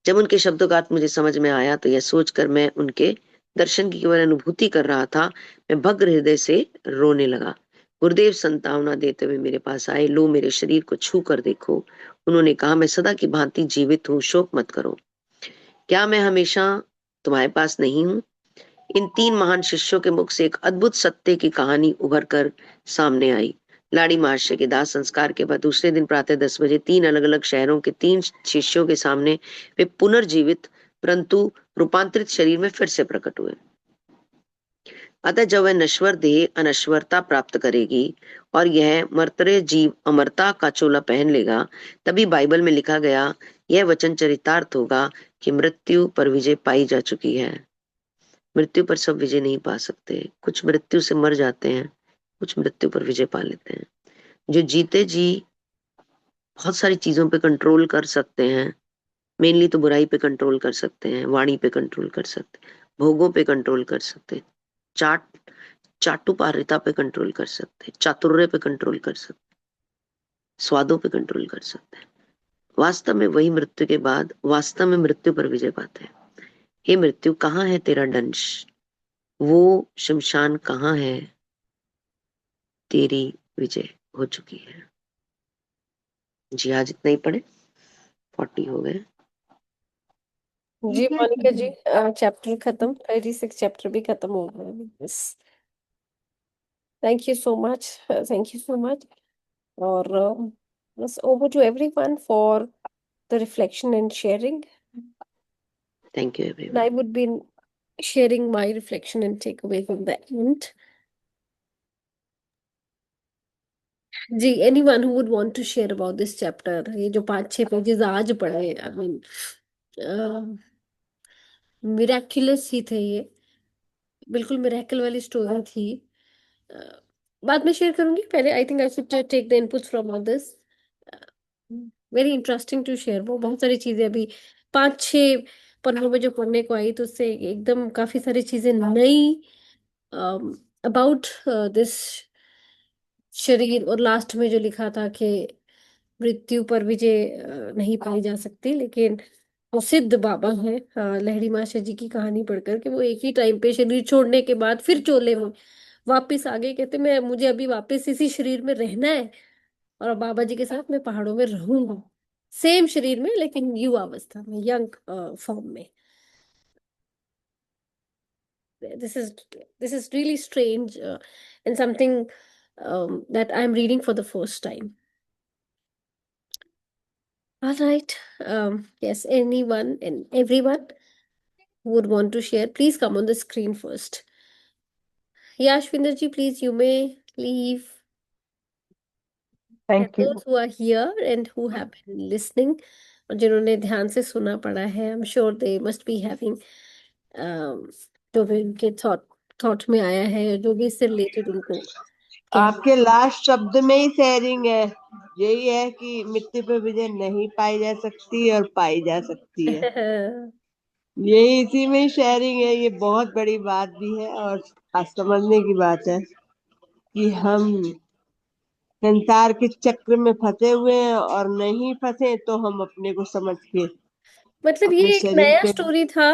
जब उनके शब्दों का अर्थ मुझे समझ में आया तो यह सोचकर मैं उनके दर्शन की केवल अनुभूति कर रहा था, मैं भग्न हृदय से रोने लगा। गुरुदेव संतावना देते हुए मेरे पास आए। लो, मेरे शरीर को छू कर देखो, उन्होंने कहा। मैं सदा की भांति जीवित हूँ, शोक मत करो। क्या मैं हमेशा तुम्हारे पास नहीं हूँ? इन 3 महान शिष्यों के मुख से एक अद्भुत सत्य की कहानी उभर कर सामने आई। लाड़ी महाशय के दाह संस्कार के बाद दूसरे दिन प्रातः 10 बजे 3 अलग अलग शहरों के 3 शिष्यों के सामने वे पुनर्जीवित परंतु रूपांतरित शरीर में फिर से प्रकट हुए। अतः जब वह नश्वर देह अनश्वरता प्राप्त करेगी और यह मर्तरे जीव अमरता का चोला पहन लेगा, तभी बाइबल में लिखा गया यह वचन चरितार्थ होगा कि मृत्यु पर विजय पाई जा चुकी है। मृत्यु पर सब विजय नहीं पा सकते। कुछ मृत्यु से मर जाते हैं, कुछ मृत्यु पर विजय पा लेते हैं। जो जीते जी बहुत सारी चीजों पे कंट्रोल कर सकते हैं, मेनली तो बुराई पे कंट्रोल कर सकते हैं, वाणी पे कंट्रोल कर सकते हैं, भोगों पे कंट्रोल कर सकते हैं, चाटुकारिता पे कंट्रोल कर सकते हैं, चातुर्य पे कंट्रोल कर सकते हैं, स्वादों पे कंट्रोल कर सकते हैं। वास्तव में वही मृत्यु के बाद वास्तव में मृत्यु पर विजय पाते हैं। हे मृत्यु, कहाँ है तेरा दंश? वो शमशान कहाँ है? तेरी विजय हो चुकी है। जी, आज इतना ही पढ़े, 40 हो गए। जी मोनिका जी, चैप्टर खत्म, 36 चैप्टर भी खत्म हो गया। बस thank you so much, thank you so much. और बस over to everyone for the reflection and sharing. Thank you And everyone. I would be sharing my reflection and takeaway from the end. जी, anyone who would want to share about this chapter? ये जो 5-6 pages आज पढ़े, I mean, Miraculous ही थे ये, बिल्कुल miracle वाली story थी. बाद में शेयर करूंगी, पहले I think I should take the inputs from others. Very interesting to share. वो बहुत सारी चीजें अभी 5-6 पन्नों में जो पढ़ने को आई तो उससे एकदम काफी सारी चीजें नई अबाउट दिस शरीर. और लास्ट में जो लिखा था कि मृत्यु पर विजय नहीं पाई जा सकती, लेकिन वो सिद्ध बाबा है. लहड़ी माशा जी की कहानी पढ़कर कि वो एक ही टाइम पे शरीर छोड़ने के बाद फिर चोले में वापिस आ गए. कहते मैं मुझे अभी वापस इसी शरीर में रहना है और अब बाबा जी के साथ मैं पहाड़ों में रहूंगा, सेम शरीर में लेकिन युवा अवस्था में, यंग फॉर्म में. this is this is really strange and something that I am reading for the first time. All right. Yes, anyone and everyone who would want to share, please come on the screen first. Yeah, Ashwinder ji, please, you may leave. And thank you. those who are here and who have been listening, और जिन्होंने ध्यान से सुना पड़ा है, I'm sure they must be having जो भी उनके थॉट में आया है, जो भी इससे रिलेटेड उनको आपके लास्ट शब्द में ही शेयरिंग है, यही है कि मिट्टी पे विजय नहीं पाई जा सकती और पाई जा सकती है, यही इसी में ही शेयरिंग है। ये बहुत बड़ी बात भी है और आज समझने की बात है कि हम संसार के चक्र में फंसे हुए हैं और नहीं फंसे तो हम अपने को समझ के मतलब अपने ये एक शरीर नया पे स्टोरी था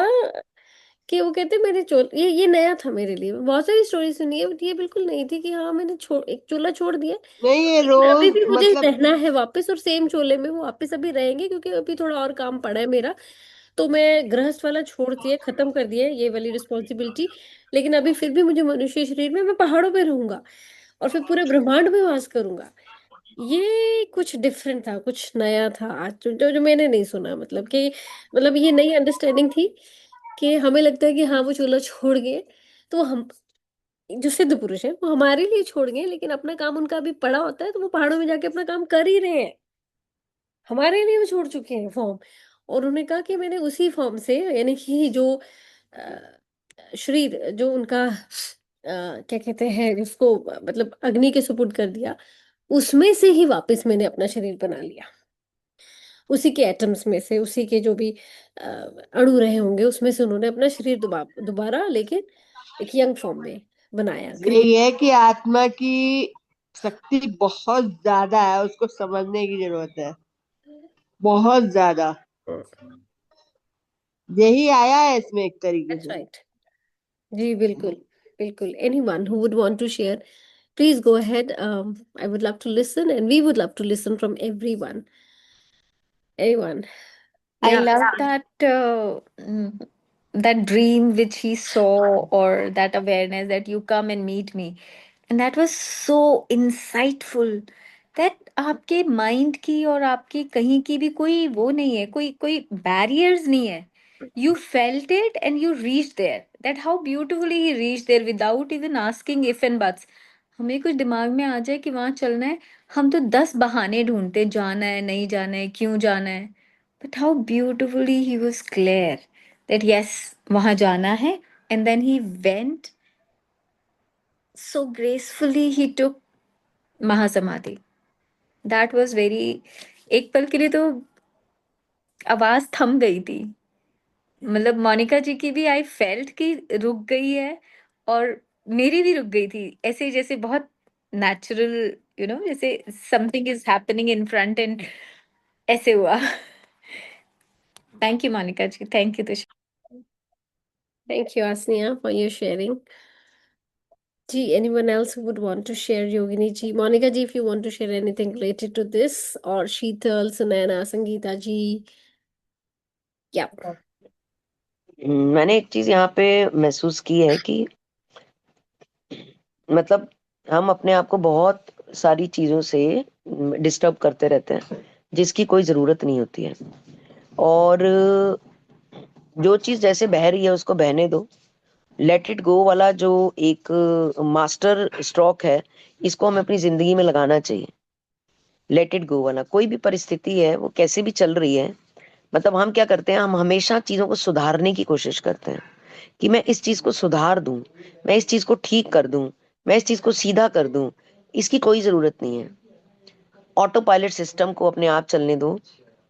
कि वो कहते मेरे चोल ये नया था मेरे लिए। बहुत सारी स्टोरी सुनी है बट ये बिल्कुल नहीं थी कि हाँ मैंने एक चोला छोड़ दिया, नहीं, ये लेकिन अभी रोज भी मुझे मतलब रहना है वापस और सेम चोले में वो वापस अभी रहेंगे, क्योंकि अभी थोड़ा और काम पड़ा है मेरा। तो मैं गृहस्थ वाला छोड़ दिया, खत्म कर दिया है ये वाली रिस्पॉन्सिबिलिटी। लेकिन अभी फिर भी मुझे मनुष्य शरीर में, मैं पहाड़ों पे रहूंगा और फिर पूरे ब्रह्मांड में वास करूंगा। ये कुछ डिफरेंट था, कुछ नया था आज जो मैंने नहीं सुना। मतलब कि मतलब ये नई अंडरस्टैंडिंग थी कि हमें लगता है कि हाँ वो चूल्हा छोड़ गए, तो हम जो सिद्ध पुरुष है वो हमारे लिए छोड़ गए, लेकिन अपना काम उनका भी पड़ा होता है तो वो पहाड़ों में जाके अपना काम कर ही रहे हैं, हमारे लिए वो छोड़ चुके हैं फॉर्म। और उन्होंने कहा कि मैंने उसी फॉर्म से, यानी कि जो शरीर जो उनका क्या कहते हैं जिसको मतलब अग्नि के सुपुर्द कर दिया, उसमें से ही वापस मैंने अपना शरीर बना लिया। उसी के एटम्स में से, उसी के जो भी अणु रहे होंगे उसमें से उन्होंने अपना शरीर दोबारा लेकिन एक यंग फॉर्म में बनाया, यही क्रिएट। है कि आत्मा की शक्ति बहुत ज्यादा है, उसको समझने की जरूरत है, बहुत ज्यादा। यही आया है इसमें एक तरीके दैट्स से। राइट। जी बिल्कुल, बिल्कुल। Anyone who would want to share, please go ahead. I would love to listen and we would love to listen from everyone. Anyone? I Yeah. love that that dream which he saw, or that awareness that you come and meet me, and that was so insightful. That आपके mind की और आपकी कहीं की भी कोई वो नहीं है, कोई कोई बैरियर्स नहीं है. You felt it and you reached there. That how beautifully he reached there without even asking if and buts. हमें कुछ दिमाग में आ जाए कि वहां चलना है, हम तो 10 बहाने ढूंढते, जाना है नहीं जाना है क्यों जाना है. But how beautifully he was clear that yes, वहां जाना है, and then he went so gracefully. He took महासमाधि. That was very, एक पल के लिए तो आवाज थम गई थी. मतलब मोनिका जी की भी आई फेल्ट कि रुक गई है, और मेरी भी रुक गई थी, ऐसे जैसे बहुत नेचुरल, जैसे something is happening in front and ऐसे हुआ. Thank you Monika ji, thank you Tushar. Thank you, Asneha, for your sharing. Gee, anyone else who would want to share, Yogini ji? Monica ji, if you want to share anything related to this, or Sheetal, Sunaina, Sangeeta ji. Yeah. मैंने एक चीज यहाँ पे महसूस की है कि मतलब हम अपने आप को बहुत सारी चीजों से डिस्टर्ब करते रहते हैं जिसकी कोई जरूरत नहीं होती है, और जो चीज जैसे बह रही है उसको बहने दो। लेट इट गो वाला जो एक मास्टर स्ट्रोक है, इसको हमें अपनी जिंदगी में लगाना चाहिए। लेट इट गो वाला, कोई भी परिस्थिति है वो कैसे भी चल रही है, मतलब हम क्या करते हैं, हम हमेशा चीजों को सुधारने की कोशिश करते हैं कि मैं इस चीज को सुधार दूं, मैं इस चीज को ठीक कर दूं, मैं इस चीज को सीधा कर दूं। इसकी कोई जरूरत नहीं है। ऑटो पायलट सिस्टम को अपने आप चलने दो।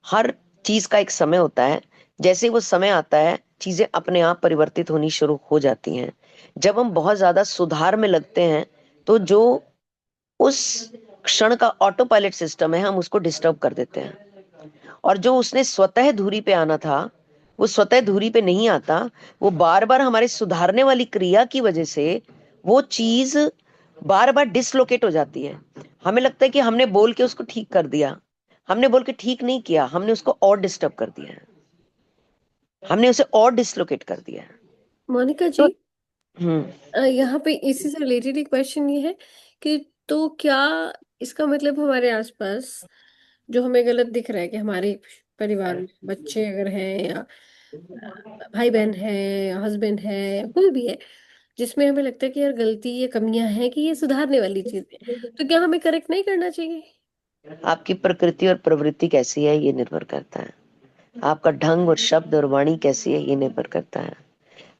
हर चीज का एक समय होता है, जैसे वो समय आता है चीजें अपने आप परिवर्तित होनी शुरू हो जाती हैं। जब हम बहुत ज्यादा सुधार में लगते हैं तो जो उस क्षण का ऑटो पायलट सिस्टम है हम उसको डिस्टर्ब कर देते हैं, और जो उसने स्वतः धुरी पे आना था वो स्वतः धुरी पे नहीं आता। वो बार बार हमारे सुधारने वाली क्रिया की वजह से वो चीज बार बार डिसलोकेट हो जाती है। हमें लगता है कि हमने बोल के उसको ठीक कर दिया, हमने बोल के ठीक नहीं किया, हमने उसको और डिस्टर्ब कर दिया है, हमने उसे और डिसलोकेट कर दिया है। मोनिका तो जी, यहाँ पे इसी से रिलेटेड एक क्वेश्चन ये है कि तो क्या इसका मतलब हमारे आसपास जो हमें गलत दिख रहा है कि हमारे परिवार में बच्चे अगर हैं या भाई बहन है या हस्बैंड है या कोई भी है, जिसमें हमें लगता है कि यार गलती ये कमियां हैं कि ये सुधारने वाली चीज है, तो क्या हमें करेक्ट नहीं करना चाहिए? आपकी प्रकृति और प्रवृत्ति कैसी है ये निर्भर करता है। आपका ढंग और शब्द और वाणी कैसी है ये निर्भर करता है।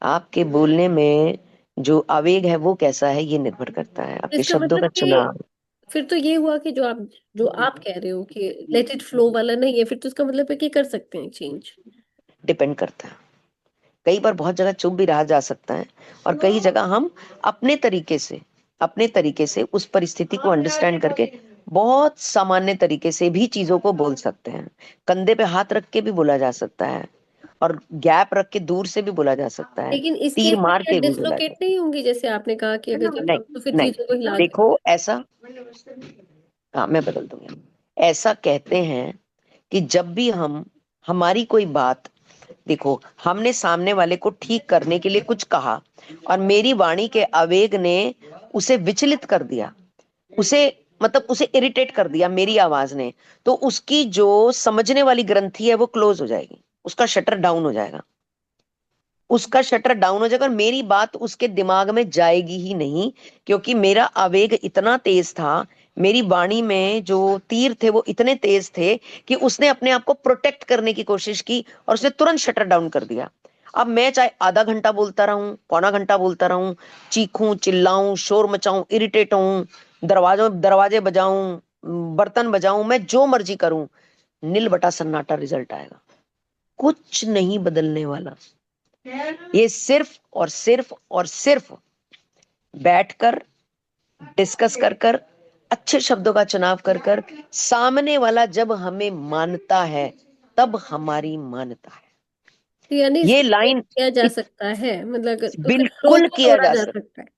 आपके बोलने में जो आवेग है वो कैसा है ये निर्भर करता है। आपके इसका शब्दों मतलब का कि चुनाव फिर तो ये हुआ कि जो आप कह रहे हो कि लेट इट फ्लो वाला नहीं है, फिर तो इसका मतलब है कि कर सकते हैं चेंज। डिपेंड करता है। कई बार बहुत जगह चुप भी रहा जा सकता है और कई जगह हम अपने तरीके से उस परिस्थिति को अंडरस्टैंड करके बहुत सामान्य तरीके से भी चीजों को बोल सकते हैं। कंधे पे हाथ रख के भी बोला जा सकता है और गैप रख के दूर से भी बोला जा सकता है, लेकिन इस तीर केस में मार क्या के भी बोला डिसलोकेट जा नहीं होंगी, जैसे आपने कहा कि अगर जब नहीं हम तो फिर नहीं चीजों को हिला के देखो ऐसा, हाँ मैं बदल दूंगी। ऐसा कहते हैं कि जब भी हम हमारी कोई बात, देखो हमने सामने वाले को ठीक करने के लिए कुछ कहा और मेरी वाणी के आवेग ने उसे विचलित कर दिया, उसे मतलब उसे इरिटेट कर दिया मेरी आवाज ने, तो उसकी जो समझने वाली ग्रंथि है वो क्लोज हो जाएगी, उसका शटर डाउन हो जाएगा, उसका शटर डाउन हो जाएगा और मेरी बात उसके दिमाग में जाएगी ही नहीं, क्योंकि मेरा आवेग इतना तेज था, मेरी वाणी में जो तीर थे वो इतने तेज थे कि उसने अपने आप को प्रोटेक्ट करने की कोशिश की और उसने तुरंत शटर डाउन कर दिया। अब मैं चाहे आधा घंटा बोलता रहूं, पौना घंटा बोलता रहूं, चीखूं चिल्लाऊं शोर मचाऊं इरिटेट हूं, दरवाजे बजाऊं, बर्तन बजाऊं, मैं जो मर्जी करूं, नील बटा सन्नाटा रिजल्ट आएगा, कुछ नहीं बदलने वाला। ये सिर्फ और सिर्फ और सिर्फ बैठकर डिस्कस कर कर अच्छे शब्दों का चुनाव कर कर सामने वाला जब हमें मानता है तब हमारी मानता है। तो यानी ये इसको लाइन किया जा सकता है, मतलब तो फिर फ्लो बिल्कुल को किया तोड़ा जा जा सकता, सकता है।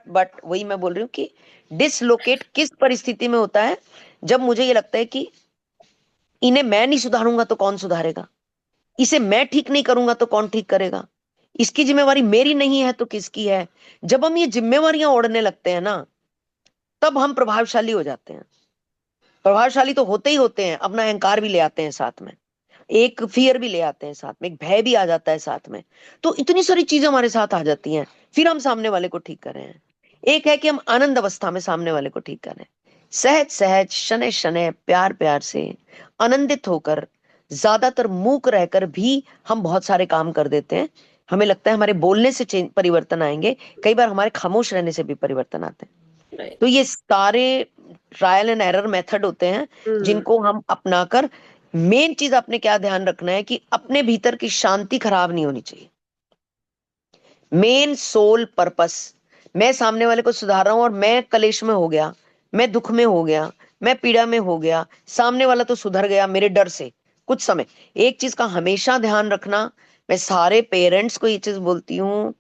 बट वही मैं बोल रही हूँ कि डिसलोकेट किस परिस्थिति में होता है, जब मुझे ये लगता है कि इन्हें मैं नहीं सुधारूंगा तो कौन सुधारेगा, इसे मैं ठीक नहीं करूंगा तो कौन ठीक करेगा, इसकी जिम्मेवारी मेरी नहीं है तो किसकी है। जब हम ये जिम्मेवारियां ओढ़ने लगते हैं ना, तब हम प्रभावशाली हो जाते हैं। प्रभावशाली तो होते ही होते हैं, अपना अहंकार भी ले आते हैं साथ में, एक फियर भी ले आते हैं साथ में, एक भय भी आ जाता है साथ में, तो इतनी सारी चीजें हमारे साथ आ जाती हैं, फिर हम सामने वाले को ठीक कर रहे हैं। एक है कि हम आनंद अवस्था में सामने वाले को ठीक कर रहे हैं, सहज सहज शनै शनै प्यार प्यार से आनंदित होकर, ज्यादातर मूक रहकर भी हम बहुत सारे काम कर देते हैं। हमें लगता है हमारे बोलने से परिवर्तन आएंगे, कई बार हमारे खामोश रहने से भी परिवर्तन आते हैं। राइट। तो ये सारे ट्रायल एंड एरर मेथड होते हैं हम्म। जिनको हम अपनाकर, मेन चीज आपने क्या ध्यान रखना है कि अपने भीतर की शांति खराब नहीं होनी चाहिए। मेन सोल पर्पस, मैं सामने वाले को सुधार रहा हूं और मैं कलेश में हो गया, मैं दुख में हो गया, मैं पीड़ा में हो गया, सामने वाला तो सुधर गया मेरे डर से कुछ समय। एक चीज का हमेशा ध्यान रखना, मैं सारे पेरेंट्स को ये चीज बोलती हूँ,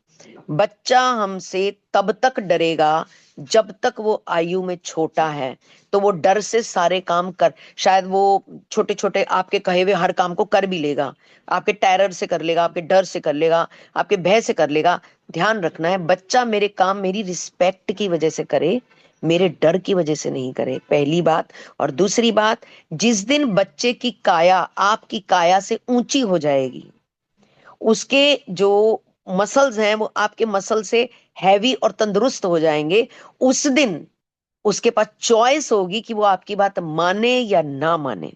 बच्चा हमसे तब तक डरेगा जब तक वो आयु में छोटा है, तो वो डर से सारे काम कर, शायद वो छोटे छोटे आपके कहे हुए हर काम को कर भी लेगा, आपके टेरर से कर लेगा, आपके डर से कर लेगा, आपके भय से कर लेगा। ध्यान रखना है बच्चा मेरे काम मेरी रिस्पेक्ट की वजह से करे, मेरे डर की वजह से नहीं करे, पहली बात। और दूसरी बात, जिस दिन बच्चे की काया आपकी काया से ऊंची हो जाएगी, उसके जो मसल्स हैं वो आपके मसल से हैवी और तंदुरुस्त हो जाएंगे, उस दिन उसके पास चॉइस होगी कि वो आपकी बात माने या ना माने।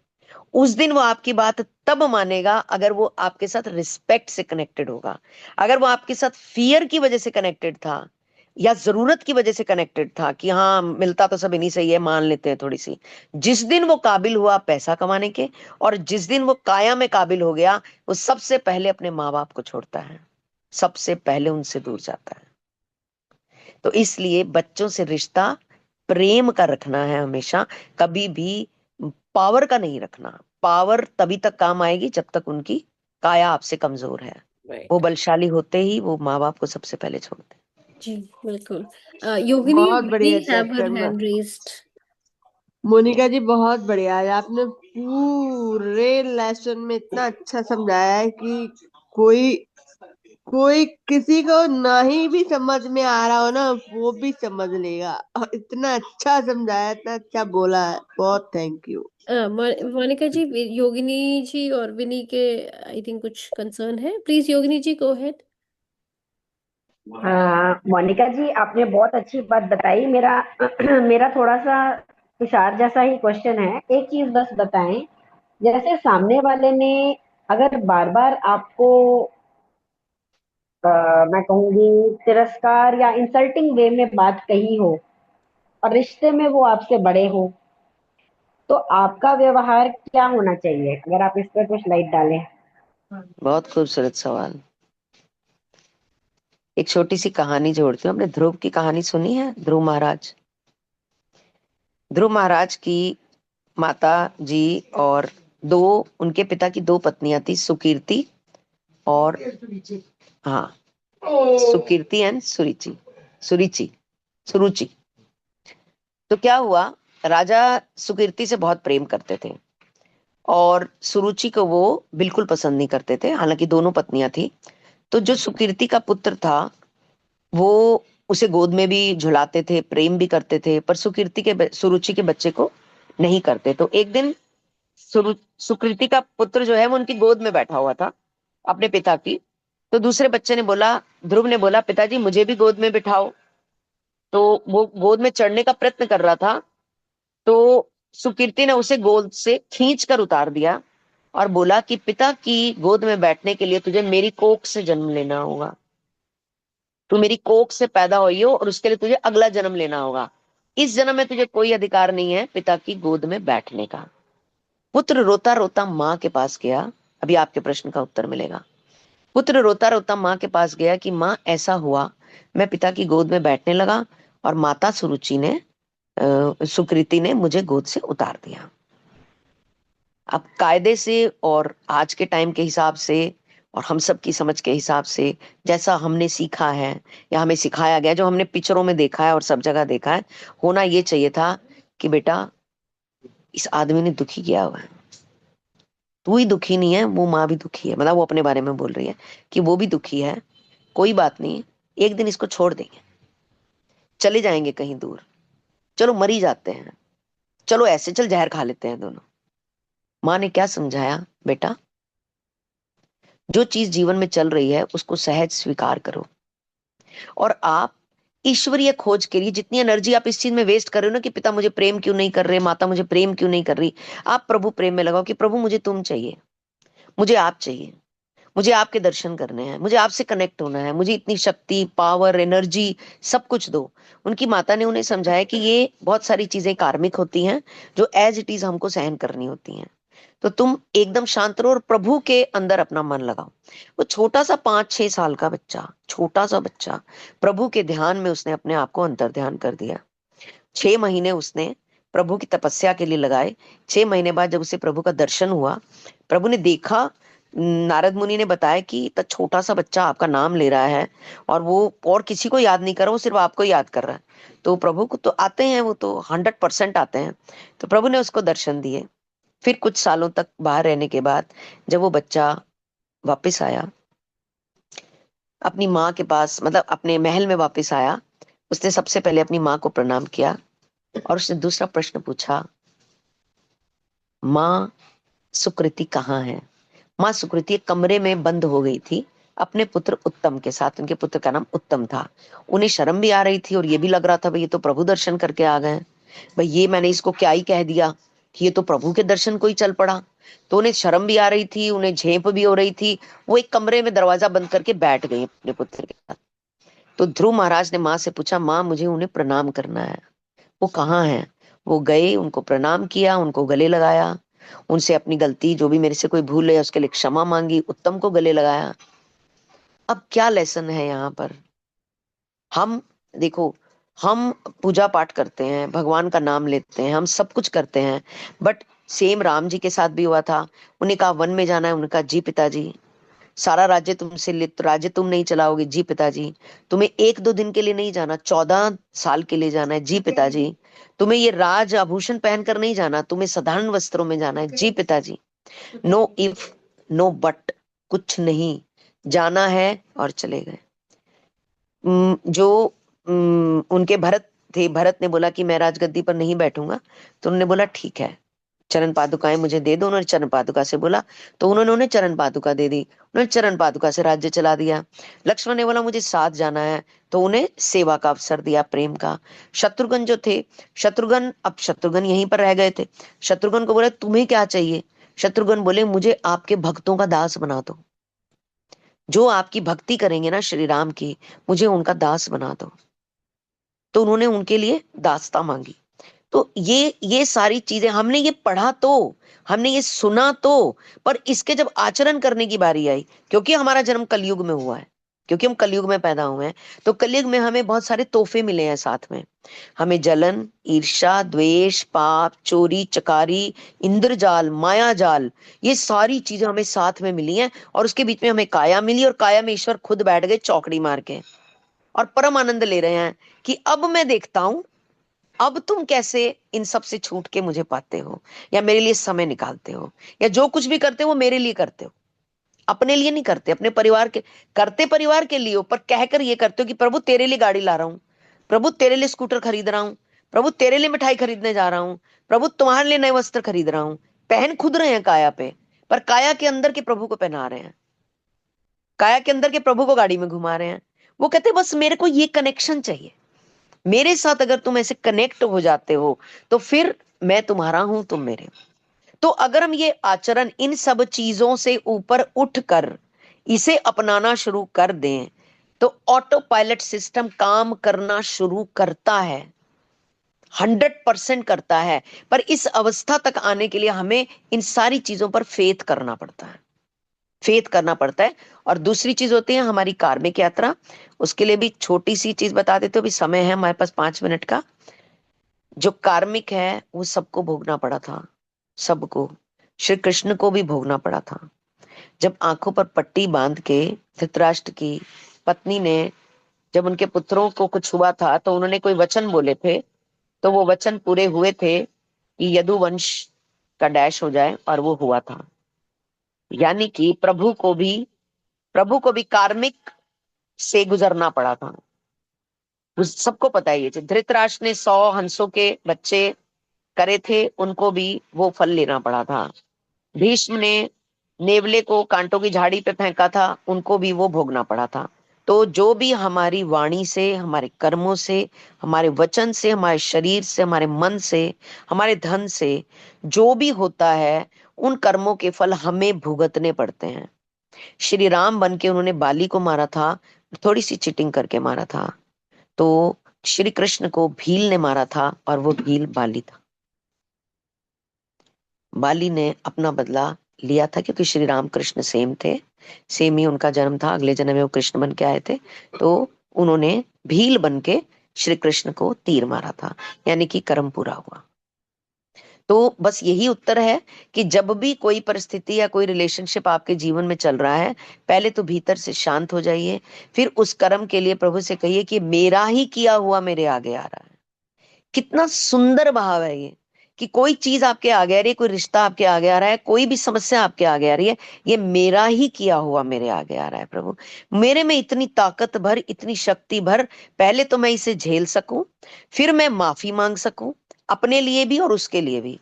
उस दिन वो आपकी बात तब मानेगा अगर वो आपके साथ रिस्पेक्ट से कनेक्टेड होगा। अगर वो आपके साथ फियर की वजह से कनेक्टेड था या जरूरत की वजह से कनेक्टेड था कि हाँ मिलता तो सब इन्हीं से ही है, मान लेते हैं थोड़ी सी, जिस दिन वो काबिल हुआ पैसा कमाने के और जिस दिन वो काया में काबिल हो गया, वो सबसे पहले अपने माँ बाप को छोड़ता है, सबसे पहले उनसे दूर जाता है। तो इसलिए बच्चों से रिश्ता प्रेम का रखना है हमेशा, कभी भी पावर का नहीं रखना। पावर तभी तक काम आएगी जब तक उनकी काया आपसे कमजोर है, वो राइट। बलशाली होते ही वो माँ बाप को सबसे पहले छोड़ते हैं। जी बिल्कुल। योगिनी बहुत बढ़िया हैव हर चैप्टर में हैंड रेज्ड। मोनिका जी, बहुत बढ़िया। आज आपने पूरे लेसन में इतना अच्छा समझाया है कि कोई कोई किसी को नहीं भी समझ में आ रहा हो ना, वो भी समझ लेगा। और इतना अच्छा समझाया, इतना अच्छा बोला है, बहुत थैंक यू। मोनिका जी, योगिनी जी और विनी के आई थिंक कुछ कंसर्न है। Please Yogini ji, go ahead. Monika ji, आपने बहुत अच्छी बात बताई। मेरा मेरा थोड़ा सा तुषार जैसा ही क्वेश्चन है। एक चीज बस बताएं, जैसे सामने वाले ने अगर बार बार आपको मैं कहूंगी तिरस्कार या इंसल्टिंग वे में बात कही हो और रिश्ते में वो आपसे बड़े हो, तो आपका व्यवहार क्या होना चाहिए? अगर आप इस पर कुछ लाइट डालें। बहुत खूबसूरत सवाल। एक छोटी सी कहानी जोड़ती हूँ। आपने ध्रुव की कहानी सुनी है? ध्रुव महाराज, ध्रुव महाराज की माता जी और दो, उनके पिता की दो पत्नियां थी, सुकीर्ति और, हाँ, सुकीर्ति एंड सुरुचि, सुरुचि, सुरुचि। तो क्या हुआ, राजा सुकीर्ति से बहुत प्रेम करते थे और सुरुचि को वो बिल्कुल पसंद नहीं करते थे, हालांकि दोनों पत्नियां थी। तो जो सुकीर्ति का पुत्र था, वो उसे गोद में भी झुलाते थे, प्रेम भी करते थे, पर सुरुचि के बच्चे को नहीं करते। तो एक दिन सुकृति का पुत्र जो है वो उनकी गोद में बैठा हुआ था, अपने पिता की। तो दूसरे बच्चे ने बोला, ध्रुव ने बोला, पिताजी मुझे भी गोद में बिठाओ। तो वो गोद में चढ़ने का प्रयत्न कर रहा था, तो सुकीर्ति ने उसे गोद से खींच कर उतार दिया और बोला कि पिता की गोद में बैठने के लिए तुझे मेरी कोख से जन्म लेना होगा। तू मेरी कोख से पैदा हुई हो और उसके लिए तुझे अगला जन्म लेना होगा। इस जन्म में तुझे कोई अधिकार नहीं है पिता की गोद में बैठने का। पुत्र रोता रोता माँ के पास गया। अभी आपके प्रश्न का उत्तर मिलेगा। पुत्र रोता रोता माँ के पास गया कि माँ, ऐसा हुआ, मैं पिता की गोद में बैठने लगा और माता सुकृति ने मुझे गोद से उतार दिया। अब कायदे से और आज के टाइम के हिसाब से और हम सब की समझ के हिसाब से, जैसा हमने सीखा है या हमें सिखाया गया, जो हमने पिक्चरों में देखा है और सब जगह देखा है, होना ये चाहिए था कि बेटा इस आदमी ने दुखी किया हुआ है, तू ही दुखी नहीं है, वो माँ भी दुखी है। मतलब वो अपने बारे में बोल रही है कि वो भी दुखी है, कोई बात नहीं, एक दिन इसको छोड़ देंगे, चले जाएंगे कहीं दूर, चलो मर ही जाते हैं, चलो ऐसे चल जहर खा लेते हैं दोनों। माँ ने क्या समझाया, बेटा जो चीज जीवन में चल रही है उसको सहज स्वीकार करो, और आप ईश्वरीय खोज के लिए जितनी एनर्जी आप इस चीज में वेस्ट कर रहे हो ना कि पिता मुझे प्रेम क्यों नहीं कर रहे, माता मुझे प्रेम क्यों नहीं कर रही, आप प्रभु प्रेम में लगाओ कि प्रभु मुझे तुम चाहिए, मुझे आप चाहिए, मुझे आपके दर्शन करने हैं, मुझे आपसे कनेक्ट होना है, मुझे इतनी शक्ति, पावर, एनर्जी सब कुछ दो। उनकी माता ने उन्हें समझाया कि ये बहुत सारी चीजें कार्मिक होती हैं जो एज इट इज हमको सहन करनी होती हैं। तो तुम एकदम शांत रहो और प्रभु के अंदर अपना मन लगाओ। वो छोटा सा 5-6 साल का बच्चा, छोटा सा बच्चा, प्रभु के ध्यान में उसने अपने आप को अंतर ध्यान कर दिया। 6 महीने उसने प्रभु की तपस्या के लिए लगाए। 6 महीने बाद जब उसे प्रभु का दर्शन हुआ, प्रभु ने देखा, नारद मुनि ने बताया कि इतना छोटा सा बच्चा आपका नाम ले रहा है और वो और किसी को याद नहीं कर रहा, वो सिर्फ आपको याद कर रहा है। तो प्रभु को तो आते हैं, वो तो 100% आते हैं। तो प्रभु ने उसको दर्शन दिए। फिर कुछ सालों तक बाहर रहने के बाद जब वो बच्चा वापस आया अपनी माँ के पास, मतलब अपने महल में वापस आया, उसने सबसे पहले अपनी माँ को प्रणाम किया और उसने दूसरा प्रश्न पूछा, माँ सुकृति कहाँ है? माँ सुकृति एक कमरे में बंद हो गई थी अपने पुत्र उत्तम के साथ। उनके पुत्र का नाम उत्तम था। उन्हें शर्म भी आ रही थी और ये भी लग रहा था भाई ये तो प्रभु दर्शन करके आ गए, भाई ये मैंने इसको क्या ही कह दिया कि ये तो प्रभु के दर्शन को ही चल पड़ा। तो उन्हें शर्म भी आ रही थी, उन्हें झेप भी हो रही थी। वो एक कमरे में दरवाजा बंद करके बैठ गई अपने पुत्र के साथ। तो ध्रुव महाराज ने माँ से पूछा, माँ मुझे उन्हें प्रणाम करना है, वो कहाँ है? वो गए, उनको प्रणाम किया, उनको गले लगाया, उनसे अपनी गलती जो भी मेरे से कोई भूल है उसके लिए क्षमा मांगी, उत्तम को गले लगाया। अब क्या लेसन है यहाँ पर? हम देखो, हम पूजा पाठ करते हैं, भगवान का नाम लेते हैं, हम सब कुछ करते हैं, बट सेम राम जी के साथ भी हुआ था। उन्हें कहा वन में जाना है, उन्होंने कहा जी पिताजी। सारा राज्य तुमसे ले, तो राज्य तुम नहीं चलाओगे, जी पिताजी। तुम्हें 1-2 दिन के लिए नहीं जाना, 14 साल के लिए जाना है, जी पिताजी। तुम्हें ये राज आभूषण पहनकर नहीं जाना, तुम्हें साधारण वस्त्रों में जाना है, जी पिताजी। नो इफ, नो बट, कुछ नहीं। जाना है और चले गए। जो उनके भरत थे, भरत ने बोला कि मैं राजगद्दी पर नहीं बैठूंगा, तो उन्होंने बोला ठीक है, चरण पादुकाएं मुझे दे दो। उन्होंने चरण पादुका से बोला, तो उन्होंने उन्हें चरण पादुका दे दी। उन्होंने चरण पादुका से राज्य चला दिया। लक्ष्मण ने बोला मुझे साथ जाना है, तो उन्हें सेवा का अवसर दिया, प्रेम का। शत्रुघ्न जो थे, शत्रुघ्न यहीं पर रह गए थे। शत्रुघ्न को बोले तुम्हें क्या चाहिए? शत्रुघ्न बोले मुझे आपके भक्तों का दास बना दो, जो आपकी भक्ति करेंगे ना श्री राम की, मुझे उनका दास बना दो। तो उन्होंने उनके लिए दासता मांगी। तो ये सारी चीजें हमने ये पढ़ा, तो हमने ये सुना तो, पर इसके जब आचरण करने की बारी आई, क्योंकि हमारा जन्म कलयुग में हुआ है, क्योंकि हम कलयुग में पैदा हुए हैं, तो कलयुग में हमें बहुत सारे तोहफे मिले हैं साथ में। हमें जलन, ईर्ष्या, द्वेष, पाप, चोरी, चकारी, इंद्रजाल, माया जाल, ये सारी चीजें हमें साथ में मिली हैं। और उसके बीच में हमें काया मिली, और काया में ईश्वर खुद बैठ गए चौकड़ी मार के, और परम आनंद ले रहे हैं कि अब मैं देखता हूं, अब तुम कैसे इन सब से छूट के मुझे पाते हो, या मेरे लिए समय निकालते हो, या जो कुछ भी करते हो वो मेरे लिए करते हो, अपने लिए नहीं करते, अपने परिवार के करते, परिवार के लिए हो, पर कहकर ये करते हो कि प्रभु तेरे लिए गाड़ी ला रहा हूं, प्रभु तेरे लिए स्कूटर खरीद रहा हूं, प्रभु तेरे लिए मिठाई खरीदने जा रहा हूं, प्रभु तुम्हारे लिए नए वस्त्र खरीद रहा हूं। पहन खुद रहे हैं काया पे, पर काया के अंदर के प्रभु को पहना रहे हैं, काया के अंदर के प्रभु को गाड़ी में घुमा रहे हैं। वो कहते हैं बस मेरे को ये कनेक्शन चाहिए, मेरे साथ अगर तुम ऐसे कनेक्ट हो जाते हो तो फिर मैं तुम्हारा हूं, तुम मेरे हो। तो अगर हम ये आचरण इन सब चीजों से ऊपर उठकर इसे अपनाना शुरू कर दें, तो ऑटो पायलट सिस्टम काम करना शुरू करता है, 100% करता है। पर इस अवस्था तक आने के लिए हमें इन सारी चीजों पर फेथ करना पड़ता है, फेथ करना पड़ता है। और दूसरी चीज होती है हमारी कार्मिक यात्रा। उसके लिए भी छोटी सी चीज बता देते हो, अभी समय है हमारे पास 5 मिनट का। जो कार्मिक है वो सबको भोगना पड़ा था, सबको, श्री कृष्ण को भी भोगना पड़ा था। जब आंखों पर पट्टी बांध के धृतराष्ट्र की पत्नी ने, जब उनके पुत्रों को कुछ हुआ था, तो उन्होंने कोई वचन बोले थे, तो वो वचन पूरे हुए थे कि यदुवंश का डैश हो जाए, और वो हुआ था। यानी कि प्रभु को भी कार्मिक से गुजरना पड़ा था। सबको पता है ये चीज। धृतराष्ट्र ने 100 हंसों के बच्चे करे थे, उनको भी वो फल लेना पड़ा था। भीष्म ने नेवले को कांटों की झाड़ी पे फेंका था, उनको भी वो भोगना पड़ा था। तो जो भी हमारी वाणी से, हमारे कर्मों से, हमारे वचन से, हमारे शरीर से, हमारे मन से, हमारे धन से जो भी होता है, उन कर्मों के फल हमें भुगतने पड़ते हैं। श्री राम बन के उन्होंने बाली को मारा था, थोड़ी सी चिटिंग करके मारा था। तो श्री कृष्ण को भील ने मारा था, और वो भील बाली था। बाली ने अपना बदला लिया था, क्योंकि श्री राम कृष्ण सेम थे, सेम ही उनका जन्म था, अगले जन्म में वो कृष्ण बन के आए थे। तो उन्होंने भील बन के श्री कृष्ण को तीर मारा था, यानी कि कर्म पूरा हुआ। तो बस यही उत्तर है कि जब भी कोई परिस्थिति या कोई रिलेशनशिप आपके जीवन में चल रहा है, पहले तो भीतर से शांत हो जाइए, फिर उस कर्म के लिए प्रभु से कहिए कि मेरा ही किया हुआ मेरे आगे आ रहा है। कितना सुंदर भाव है ये, कि कोई चीज आपके आगे आ रही है, कोई रिश्ता आपके आगे आ रहा है, कोई भी समस्या आपके आगे आ रही है, ये मेरा ही किया हुआ मेरे आगे आ रहा है। प्रभु मेरे में इतनी ताकत भर, इतनी शक्ति भर, पहले तो मैं इसे झेल सकूं, फिर मैं माफी मांग सकूं, अपने लिए भी और उसके लिए भी।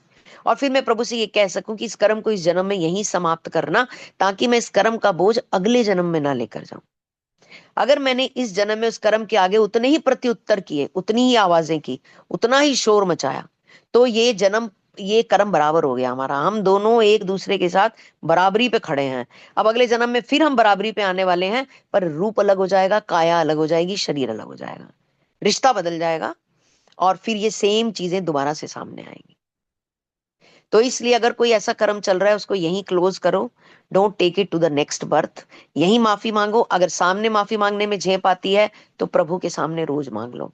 और फिर मैं प्रभु से ये कह सकूं कि इस कर्म को इस जन्म में यहीं समाप्त करना, ताकि मैं इस कर्म का बोझ अगले जन्म में ना लेकर जाऊं। अगर मैंने इस जन्म में उस कर्म के आगे उतने ही प्रत्युत्तर किए, उतनी ही आवाजें की, उतना ही शोर मचाया, तो ये जन्म, ये कर्म बराबर हो गया हमारा, हम दोनों एक दूसरे के साथ बराबरी पे खड़े हैं। अब अगले जन्म में फिर हम बराबरी पे आने वाले हैं, पर रूप अलग हो जाएगा, काया अलग हो जाएगी, शरीर अलग हो जाएगा, रिश्ता बदल जाएगा, और फिर ये सेम चीजें दोबारा से सामने आएंगी। तो इसलिए अगर कोई ऐसा कर्म चल रहा है, उसको यहीं क्लोज करो, don't take it to the next birth. यहीं माफी मांगो। अगर सामने माफी मांगने में झेप आती है, तो प्रभु के सामने रोज मांग लो।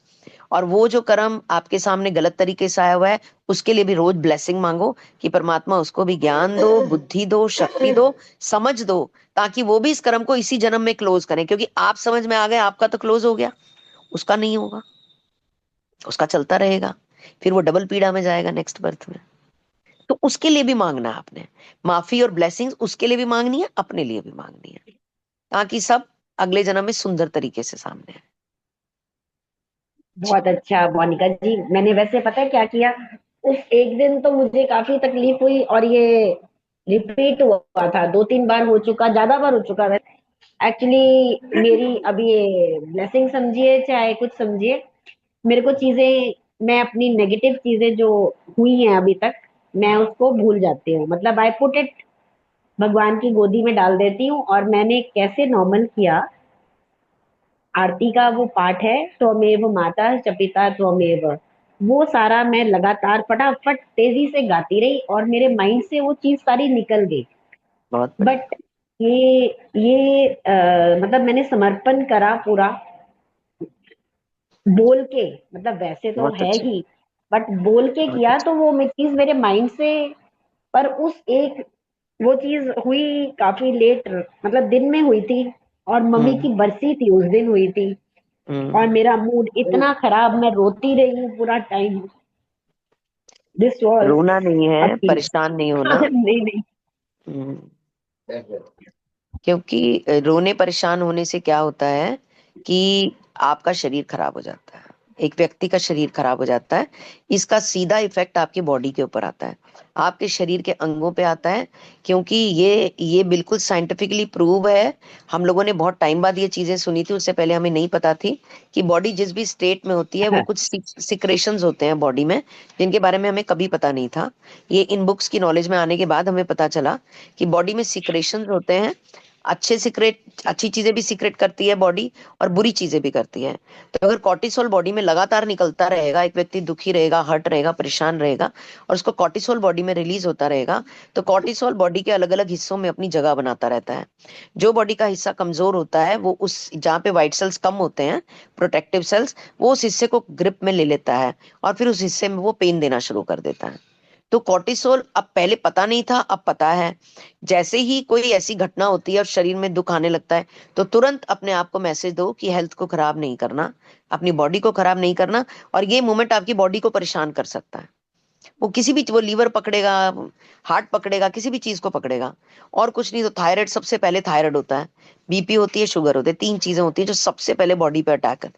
और वो जो कर्म आपके सामने गलत तरीके से आया हुआ है, उसके लिए भी रोज ब्लेसिंग मांगो कि परमात्मा उसको भी ज्ञान दो, बुद्धि दो, शक्ति दो, समझ दो, ताकि वो भी इस कर्म को इसी जन्म में क्लोज करें। क्योंकि आप समझ में आ गए, आपका तो क्लोज हो गया, उसका नहीं होगा, उसका चलता रहेगा, फिर वो डबल पीड़ा में जाएगा नेक्स्ट बर्थ में। तो उसके लिए भी मांगना है आपने माफी और ब्लेसिंग्स, उसके लिए भी मांगनी है, अपने लिए भी मांगनी है। बाकी सब अगले जन्म में सुंदर तरीके से सामने है। बहुत अच्छा मोनिका जी। मैंने वैसे पता है क्या किया, उस एक दिन तो मुझे काफी तकलीफ हुई, और ये रिपीट हुआ था, 2-3 बार हो चुका, ज्यादा बार हो चुका वैसे। एक्चुअली मेरी अभी ये ब्लेसिंग समझिए चाहे कुछ समझिए, मेरे को चीजें, मैं अपनी नेगेटिव चीजें जो हुई हैं अभी तक, मैं उसको भूल जाती हूँ। मतलब आई पुट इट भगवान की गोदी में डाल देती हूँ। और मैंने कैसे नॉर्मल किया, आरती का वो पाठ है, त्वमेव माता च पिता त्वमेव, वो सारा मैं लगातार फटाफट तेजी से गाती रही, और मेरे माइंड से वो चीज सारी निकल गई। बहुत बढ़िया। बट ये मतलब मैंने समर्पण करा पूरा बोल के, मतलब वैसे तो बहुत है अच्छा। ही, बट बोल के बहुत किया अच्छा। तो वो चीज मेरे माइंड से। पर उस एक वो चीज हुई काफी लेट, मतलब दिन में हुई थी, और मम्मी की हम्म। बरसी थी उस दिन हुई थी, और हम्म। मेरा मूड इतना खराब, मैं रोती रही हूँ पूरा टाइम। दिस वॉज रोना नहीं है, अति। परेशान नहीं होना। नहीं नहीं। हम्म। क्योंकि रोने परेशान होने से क्या होता है कि आपका शरीर खराब हो जाता है, एक व्यक्ति का शरीर खराब हो जाता है। इसका सीधा इफेक्ट आपकी बॉडी के ऊपर आता है, आपके शरीर के अंगों पे आता है। क्योंकि ये बिल्कुल साइंटिफिकली प्रूव है। हम लोगों ने बहुत टाइम बाद ये चीजें सुनी थी, उससे पहले हमें नहीं पता थी कि बॉडी जिस भी स्टेट में होती है वो कुछ सिक्रेशंस होते हैं बॉडी में, जिनके बारे में हमें कभी पता नहीं था। ये इन बुक्स की नॉलेज में आने के बाद हमें पता चला कि बॉडी में सिक्रेशंस होते हैं। अच्छी चीजें भी सीक्रेट करती है बॉडी, और बुरी चीजें भी करती है। तो अगर कॉर्टिसोल बॉडी में लगातार निकलता रहेगा, एक व्यक्ति दुखी रहेगा, हर्ट रहेगा, परेशान रहेगा, और उसको कॉर्टिसोल बॉडी में रिलीज होता रहेगा, तो कॉर्टिसोल बॉडी के अलग अलग हिस्सों में अपनी जगह बनाता रहता है। जो बॉडी का हिस्सा कमजोर होता है, वो उस जहाँ पे व्हाइट सेल्स कम होते हैं, प्रोटेक्टिव सेल्स, वो उस हिस्से को ग्रिप में ले लेता है, और फिर उस हिस्से में वो पेन देना शुरू कर देता है। तो कॉर्टिसोल अब पहले पता नहीं था, अब पता है। जैसे ही कोई ऐसी घटना होती है और शरीर में दुख आने लगता है, तो तुरंत अपने आप को मैसेज दो कि हेल्थ को खराब नहीं करना, अपनी बॉडी को खराब नहीं करना। और ये मूवमेंट आपकी बॉडी को परेशान कर सकता है। वो किसी भी, वो लीवर पकड़ेगा, हार्ट पकड़ेगा, किसी भी चीज को पकड़ेगा। और कुछ नहीं तो थायराइड, सबसे पहले थायराइड होता है, बीपी होती है, शुगर होती है। 3 चीजें होती है जो सबसे पहले बॉडी पे अटैक है।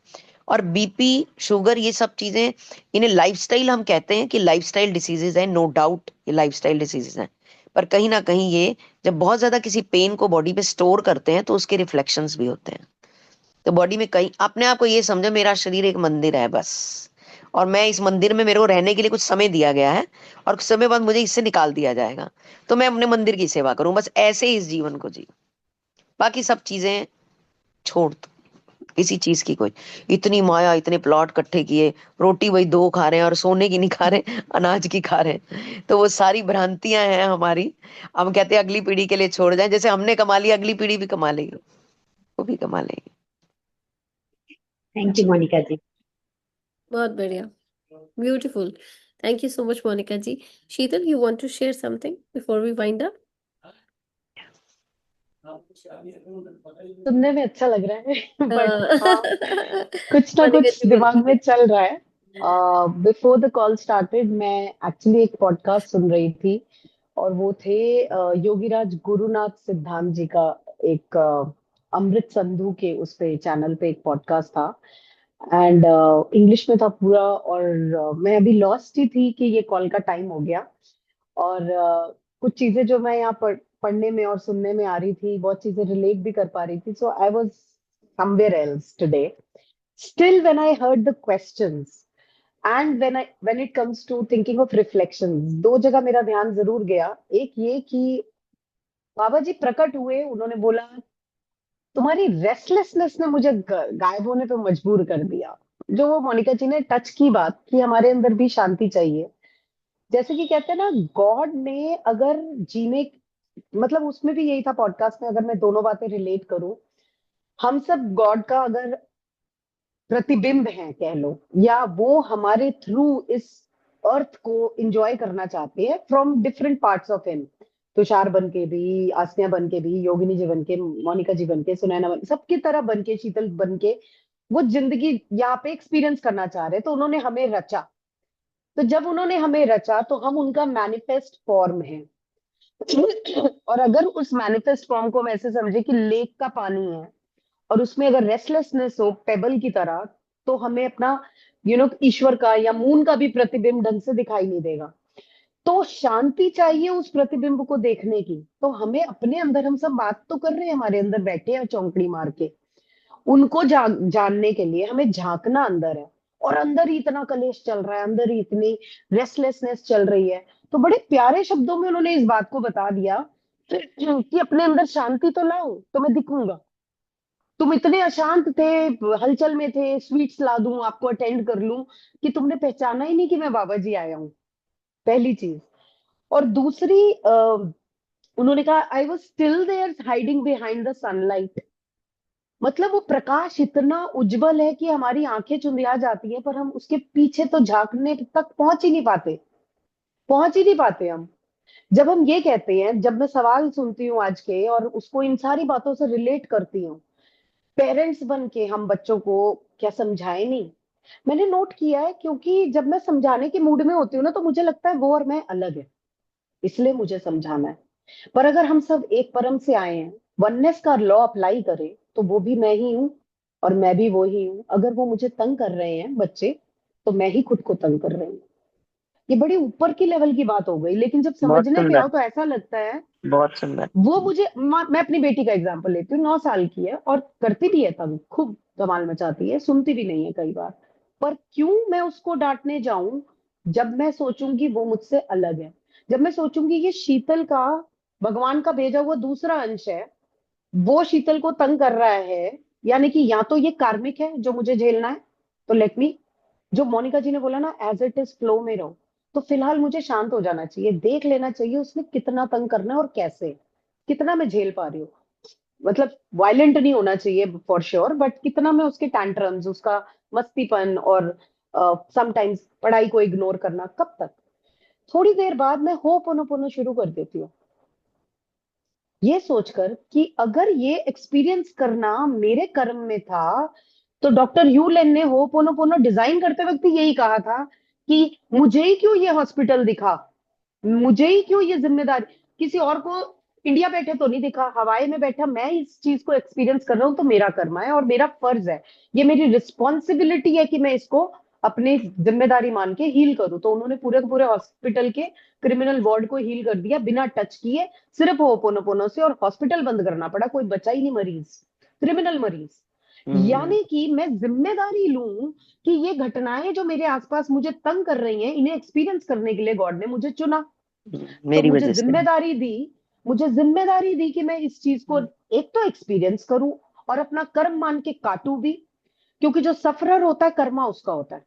और बीपी, शुगर, ये सब चीजें, इन्हें लाइफस्टाइल हम कहते हैं कि लाइफस्टाइल डिसीजेज है। नो डाउट ये लाइफस्टाइल डिसीजेज हैं। पर कहीं ना कहीं ये जब बहुत ज्यादा किसी पेन को बॉडी पे स्टोर करते हैं, तो उसके रिफ्लेक्शंस भी होते हैं। तो बॉडी में कहीं, अपने आप को ये समझो मेरा शरीर एक मंदिर है बस, और मैं इस मंदिर में, मेरे को रहने के लिए कुछ समय दिया गया है, और कुछ समय बाद मुझे इससे निकाल दिया जाएगा। तो मैं अपने मंदिर की सेवा करूं, बस ऐसे ही इस जीवन को जी। बाकी सब चीजें छोड़ दो, किसी चीज की कोई, इतनी माया, इतने प्लॉट इकट्ठे किए, रोटी वही 2 खा रहे हैं, और सोने की नहीं खा रहे, अनाज की खा रहे हैं। तो वो सारी भ्रांतियां हैं हमारी। हम कहते हैं अगली पीढ़ी के लिए छोड़ जाएं, जैसे हमने कमा लिया, अगली पीढ़ी भी कमा लेगी, वो भी कमा लेगी। Thank you Monika ji. बहुत बढ़िया, beautiful. Thank you so much Monica ji. Sheetal, you want to share something before we wind up? सुनने में अच्छा लग रहा है बट हाँ, कुछ ना मोनिका कुछ जी दिमाग में बोलिए। चल रहा है। बिफोर द कॉल स्टार्टेड मैं एक्चुअली एक पॉडकास्ट सुन रही थी, और वो थे योगीराज गुरुनाथ सिद्धांत जी का एक अमृत संधू के उस पे चैनल पे एक पॉडकास्ट था, एंड इंग्लिश में था पूरा। और मैं अभी लॉस्ट ही थी कि ये कॉल का टाइम हो गया। और कुछ चीजें जो मैं यहाँ पढ़ने में और सुनने में आ रही थी, बहुत चीजें रिलेट भी कर पा रही थी, so I was somewhere else today. Still when I heard the questions, and when it comes to thinking of reflections, 2 जगह मेरा ध्यान जरूर गया। एक ये कि बाबा जी प्रकट हुए, उन्होंने बोला तुम्हारी रेस्टलेसनेस ने मुझे गायब होने पे मजबूर कर दिया। जो वो मोनिका जी ने टच की बात कि हमारे अंदर भी शांति चाहिए, जैसे कि कहते हैं ना, गॉड ने अगर जीने, मतलब उसमें भी यही था पॉडकास्ट में, अगर मैं दोनों बातें रिलेट करूं, हम सब गॉड का अगर प्रतिबिंब हैं कह लो, या वो हमारे थ्रू इस अर्थ को एंजॉय करना चाहते हैं from different parts of him. Tushar बन के भी, आसनिया बन के भी, योगिनी जी बन के, मोनिका जी बन के, सुनैना बन, सबकी तरह बन के, शीतल बन के, वो जिंदगी यहाँ पे एक्सपीरियंस करना चाह रहे, तो उन्होंने हमें रचा। तो जब उन्होंने हमें रचा, तो हम उनका मैनिफेस्ट फॉर्म है। और अगर उस मैनिफेस्ट फॉर्म को हम ऐसे समझे कि लेक का पानी है और उसमें अगर रेस्टलेसनेस हो पेबल की तरह, तो हमें अपना ईश्वर का या मून का भी प्रतिबिंब ढंग से दिखाई नहीं देगा। तो शांति चाहिए उस प्रतिबिंब को देखने की। तो हमें अपने अंदर, हम सब बात तो कर रहे हैं, हमारे अंदर बैठे हैं चौंकड़ी मार के, उनको जानने के लिए हमें झांकना अंदर है। और अंदर ही इतना कलेश चल रहा है, अंदर ही इतनी रेस्टलेसनेस चल रही है। तो बड़े प्यारे शब्दों में उन्होंने इस बात को बता दिया कि अपने अंदर शांति तो लाओ तो मैं दिखूंगा। तुम इतने अशांत थे, हलचल में थे, स्वीट्स ला दूं, आपको अटेंड कर लूं, कि तुमने पहचाना ही नहीं कि मैं बाबा जी आया हूँ। पहली चीज। और दूसरी, उन्होंने कहा I was still there hiding behind the sunlight. मतलब वो प्रकाश इतना उज्जवल है कि हमारी आंखें चुंधिया जाती है, पर हम उसके पीछे तो झांकने तक पहुंच ही नहीं पाते, पहुंच ही नहीं पाते हम। जब हम ये कहते हैं, जब मैं सवाल सुनती हूँ आज के और उसको इन सारी बातों से रिलेट करती हूँ, पेरेंट्स बन के हम बच्चों को क्या समझाए नहीं। मैंने नोट किया है, क्योंकि जब मैं समझाने के मूड में होती हूँ ना, तो मुझे लगता है वो और मैं अलग है, इसलिए मुझे समझाना है। पर अगर हम सब एक परम से आए हैं, वननेस का लॉ अप्लाई करें, तो वो भी मैं ही हूं और मैं भी वो ही हूं। अगर वो मुझे तंग कर रहे हैं बच्चे, तो मैं ही खुद को तंग कर रही हूँ। ये बड़ी ऊपर की लेवल की बात हो गई, लेकिन जब बहुत समझने पे सुंदर, आओ तो ऐसा लगता है। बहुत सुंदर। वो मुझे, मैं अपनी बेटी का एग्जांपल लेती हूँ, 9 साल की है और करती भी है, तब खूब धमाल मचाती है, सुनती भी नहीं है कई बार। पर क्यों मैं उसको डांटने जाऊं, जब मैं सोचूंगी वो मुझसे अलग है, जब मैं सोचूंगी ये शीतल का भगवान का भेजा हुआ दूसरा अंश है, वो शीतल को तंग कर रहा है, यानी कि या तो ये कार्मिक है जो मुझे झेलना है, तो लेट मी, जो मोनिका जी ने बोला ना, एज इट इज फ्लो में रहो। तो फिलहाल मुझे शांत हो जाना चाहिए, देख लेना चाहिए उसने कितना तंग करना है और कैसे, कितना मैं झेल पा रही हूँ। मतलब वायलेंट नहीं होना चाहिए फॉर श्योर, बट कितना मैं उसके टैंट्रम्स, उसका मस्तीपन और समटाइम्स पढ़ाई को इग्नोर करना, कब तक। थोड़ी देर बाद मैं होपोनोपोनो शुरू कर देती हूँ, ये सोचकर कि अगर ये एक्सपीरियंस करना मेरे कर्म में था, तो डॉक्टर ह्यू लेन ने होपोनोपोनो डिजाइन करते वक्त ही यही कहा था कि मुझे ही क्यों ये हॉस्पिटल दिखा, मुझे ही क्यों ये जिम्मेदारी, किसी और को इंडिया बैठे तो नहीं दिखा, हवाई में बैठा मैं इस चीज को एक्सपीरियंस कर रहा हूं, तो मेरा कर्म है और मेरा फर्ज है, ये मेरी रिस्पॉन्सिबिलिटी है कि मैं इसको अपनी जिम्मेदारी मान के हील करूं। तो उन्होंने पूरे के पूरे हॉस्पिटल के क्रिमिनल वार्ड को हील कर दिया बिना टच किए, सिर्फ होपोनोपोनो से, और हॉस्पिटल बंद करना पड़ा, कोई बचा ही नहीं मरीज, क्रिमिनल मरीज। यानी कि मैं जिम्मेदारी लूं कि ये घटनाएं जो मेरे आसपास मुझे तंग कर रही हैं, इन्हें एक्सपीरियंस करने के लिए गॉड ने मुझे चुना। तो मेरी मुझे वजह से। जिम्मेदारी दी, मुझे जिम्मेदारी दी कि मैं इस चीज को एक तो एक्सपीरियंस करूं और अपना कर्म मान के काटूं भी, क्योंकि जो सफरर होता है कर्मा उसका होता है।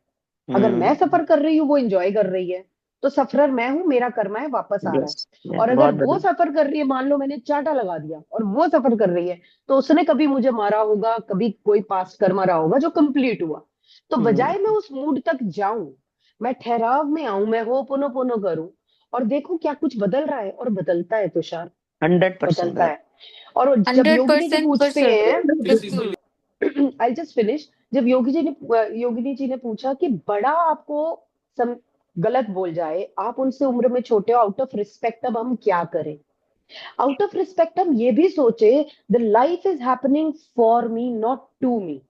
अगर मैं सफर कर रही हूँ, वो एंजॉय कर रही है, तो सफरर मैं हूं, मेरा कर्मा है, वापस आ रहा यस, है। और अगर बहुत वो बढ़िया। सफर कर रही है, मान लो मैंने चांटा लगा दिया और वो सफर कर रही है, तो उसने कभी मुझे मारा होगा, कभी कोई पास्ट कर्मा रहा होगा जो कंप्लीट हुआ। तो बजाय मैं उस मूड तक जाऊं, मैं ठहराव में आऊं, मैं हो पोनो पोनो करूं और देखूं क्या कुछ बदल रहा है, और बदलता है तुषार, 100% बदलता है। और जब योगिनी जी 100% पूछते सर, हैं, बिल्कुल। आई जस्ट फिनिश, जब योगिनी जी ने पूछा कि बड़ा आपको सम, गलत बोल जाए, आप उनसे उम्र में छोटे हो, आउट ऑफ रिस्पेक्ट अब हम क्या करें। आउट ऑफ रिस्पेक्ट हम ये भी सोचे, the life is happening for me not to me,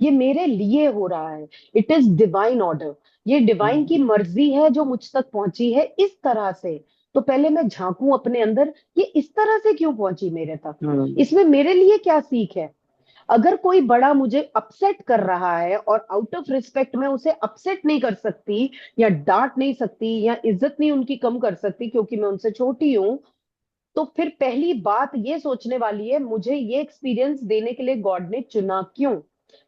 ये मेरे लिए हो रहा है, इट इज डिवाइन ऑर्डर, ये डिवाइन की मर्जी है जो मुझ तक पहुंची है इस तरह से। तो पहले मैं झांकूं अपने अंदर, ये इस तरह से क्यों पहुंची मेरे तक, इसमें मेरे लिए क्या सीख है। अगर कोई बड़ा मुझे अपसेट कर रहा है और आउट ऑफ रिस्पेक्ट मैं उसे अपसेट नहीं कर सकती या डांट नहीं सकती या इज्जत नहीं उनकी कम कर सकती क्योंकि मैं उनसे छोटी हूं, तो फिर पहली बात ये सोचने वाली है, मुझे ये एक्सपीरियंस देने के लिए गॉड ने चुना क्यों,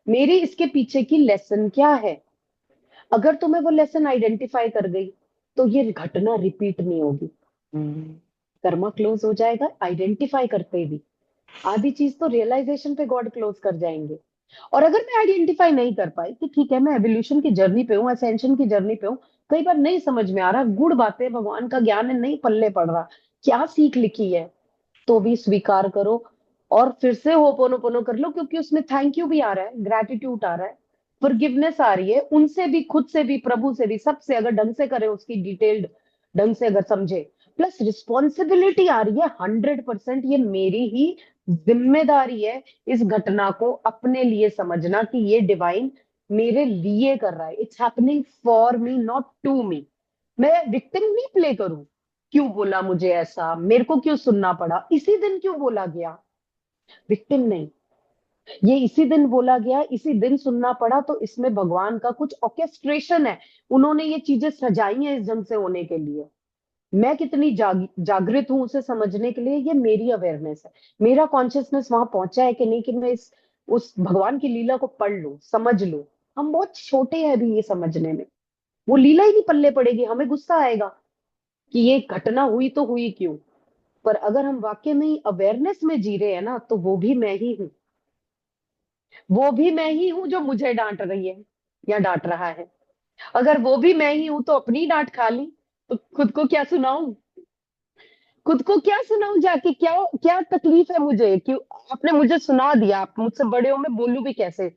मेरी इसके पीछे की लेसन क्या है। अगर तो मैं वो लेसन आइडेंटिफाई कर गई, तो ये घटना रिपीट नहीं होगी, कर्मा क्लोज हो जाएगा आइडेंटिफाई करते भी। आधी चीज तो रियलाइजेशन पे गॉड क्लोज कर जाएंगे। और अगर मैं आइडेंटिफाई नहीं कर पाई कि ठीक है मैं एवोल्यूशन की जर्नी पे हूँ, असेंशन की जर्नी पे हूँ, कई बार नहीं समझ में आ रहा, गुड़ बातें भगवान का ज्ञान है नहीं पल्ले पड़ रहा, क्या सीख लिखी है, तो भी स्वीकार करो और फिर से होपोनोपोनो कर लो, क्योंकि उसमें थैंक यू भी आ रहा है, ग्रेटिट्यूड आ रहा है, फॉरगिवनेस आ रही है, उनसे भी, खुद से भी, प्रभु से भी, सबसे अगर ढंग से करें, उसकी डिटेल्ड ढंग से अगर समझे, प्लस रिस्पॉन्सिबिलिटी आ रही है 100%। ये मेरी ही जिम्मेदारी है इस घटना को अपने लिए समझना कि ये डिवाइन मेरे लिए कर रहा है। It's happening for me, not to me. मैं विक्टिम नहीं प्ले करूं, क्यों बोला मुझे ऐसा, मेरे को क्यों सुनना पड़ा, इसी दिन क्यों बोला गया, विक्टिम नहीं। ये इसी दिन बोला गया, इसी दिन सुनना पड़ा, तो इसमें भगवान का कुछ ऑर्केस्ट्रेशन है। उन्होंने ये चीजें सजाई हैं इस ढंग से होने के लिए। मैं कितनी जागृत हूं उसे समझने के लिए, ये मेरी अवेयरनेस है। मेरा कॉन्शियसनेस वहां पहुंचा है कि नहीं कि मैं इस उस भगवान की लीला को पढ़ लूं, समझ लूं। हम बहुत छोटे हैं अभी ये समझने में। वो लीला ही नहीं पल्ले पड़ेगी, हमें गुस्सा आएगा कि ये घटना हुई तो हुई क्यों। पर अगर हम वाकई में अवेयरनेस में जी रहे हैं ना, तो वो भी मैं ही हूँ। वो भी मैं ही हूँ जो मुझे डांट रही है या डांट रहा है। अगर वो भी मैं ही हूं तो अपनी डांट खा ली, तो खुद को क्या सुनाऊं, खुद को क्या सुनाऊं जाके, क्या क्या तकलीफ है मुझे, क्यों आपने मुझे सुना दिया, आप मुझसे बड़े हो, मैं बोलूं भी कैसे,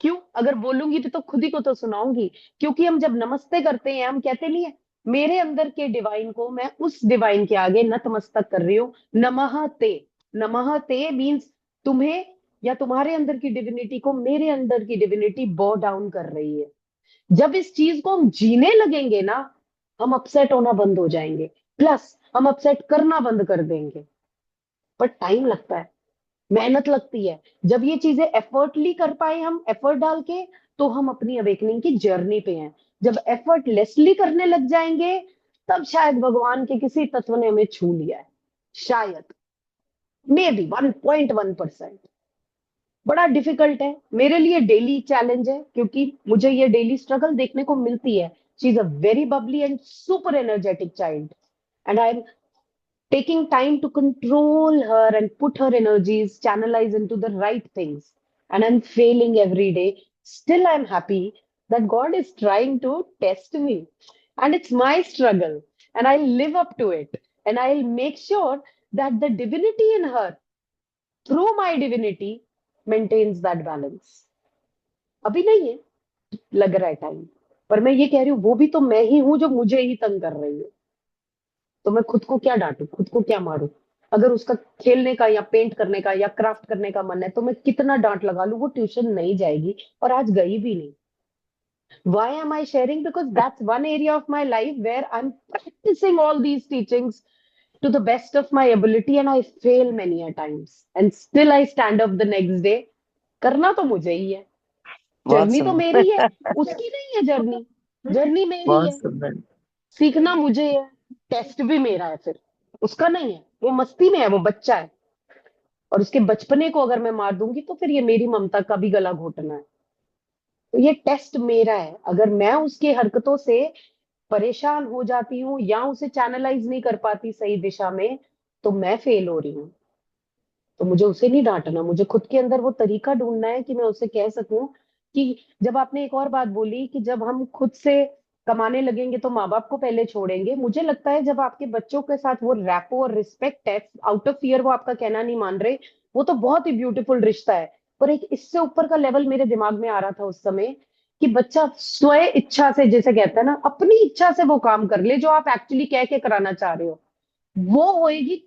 क्यों, अगर बोलूंगी भी तो खुद ही को तो सुनाऊंगी। क्योंकि हम जब नमस्ते करते हैं, हम कहते नहीं है मेरे अंदर के डिवाइन को मैं उस डिवाइन के आगे नतमस्तक कर रही हूँ। नमः ते, नमः ते मीन्स तुम्हें या तुम्हारे अंदर की डिविनिटी को मेरे अंदर की डिविनिटी बो डाउन कर रही है। जब इस चीज को हम जीने लगेंगे ना, हम अपसेट होना बंद हो जाएंगे, प्लस हम अपसेट करना बंद कर देंगे। पर टाइम लगता है, मेहनत लगती है। जब ये चीजें एफर्टली कर पाए, हम एफर्ट डाल के, तो हम अपनी अवेकनिंग की जर्नी पे हैं। जब एफर्टलेसली करने लग जाएंगे, तब शायद भगवान के किसी तत्व ने हमें छू लिया है, शायद, मे बी 1.1%। बड़ा डिफिकल्ट है मेरे लिए, डेली चैलेंज है, क्योंकि मुझे ये डेली स्ट्रगल देखने को मिलती है। She is a very Babli and super energetic child, and I M taking time to control her and put her energies channelize into the right things, and I'm failing every day. Still I'm happy that God is trying to test me, and it's my struggle, and I'll live up to it, and I'll make sure that the divinity in her, through my divinity, maintains that balance. अभी नहीं है, लग रहा है time, पर मैं ये कह रही हूँ वो भी तो मैं ही हूं जो मुझे ही तंग कर रही है। तो मैं खुद को क्या डांटू, खुद को क्या मारूं। अगर उसका खेलने का या पेंट करने का या क्राफ्ट करने का मन है, तो मैं कितना डांट लगा लूं, वो ट्यूशन नहीं जाएगी, और आज गई भी नहीं। Why am I sharing? Because that's one area of my life where I'm practicing all these teachings to the best of my ability, and I fail many a times, and still I stand up the next day. करना तो मुझे ही है, बहुत journey तो सुंदर। मेरी है, उसकी नहीं है जर्नी, जर्नी मेरी बहुत है, सुंदर। सीखना मुझे है, टेस्ट भी मेरा है, फिर उसका नहीं है। वो मस्ती में है, वो बच्चा है, और उसके बचपने को अगर मैं मार दूंगी तो फिर ये मेरी ममता का भी गला घोटना है। तो ये टेस्ट मेरा है। अगर मैं उसकी हरकतों से परेशान हो जाती हूँ या उसे चैनलाइज नहीं कर पाती सही दिशा में, तो मैं फेल हो रही हूँ। तो मुझे उसे नहीं डांटना, मुझे खुद के अंदर वो तरीका ढूंढना है कि मैं उसे कह सकूं कि, जब आपने एक और बात बोली कि जब हम खुद से कमाने लगेंगे तो माँ बाप को पहले छोड़ेंगे, मुझे लगता है जब आपके बच्चों के साथ वो रैपो और रिस्पेक्ट है, आउट ऑफ फियर वो आपका कहना नहीं मान रहे, वो तो बहुत ही ब्यूटीफुल रिश्ता है। पर एक इससे ऊपर का लेवल मेरे दिमाग में आ रहा था उस समय, कि बच्चा स्वयं इच्छा से, जैसे कहता है ना, अपनी इच्छा से वो काम कर ले जो आप एक्चुअली कह के कराना चाह रहे हो, वो होएगी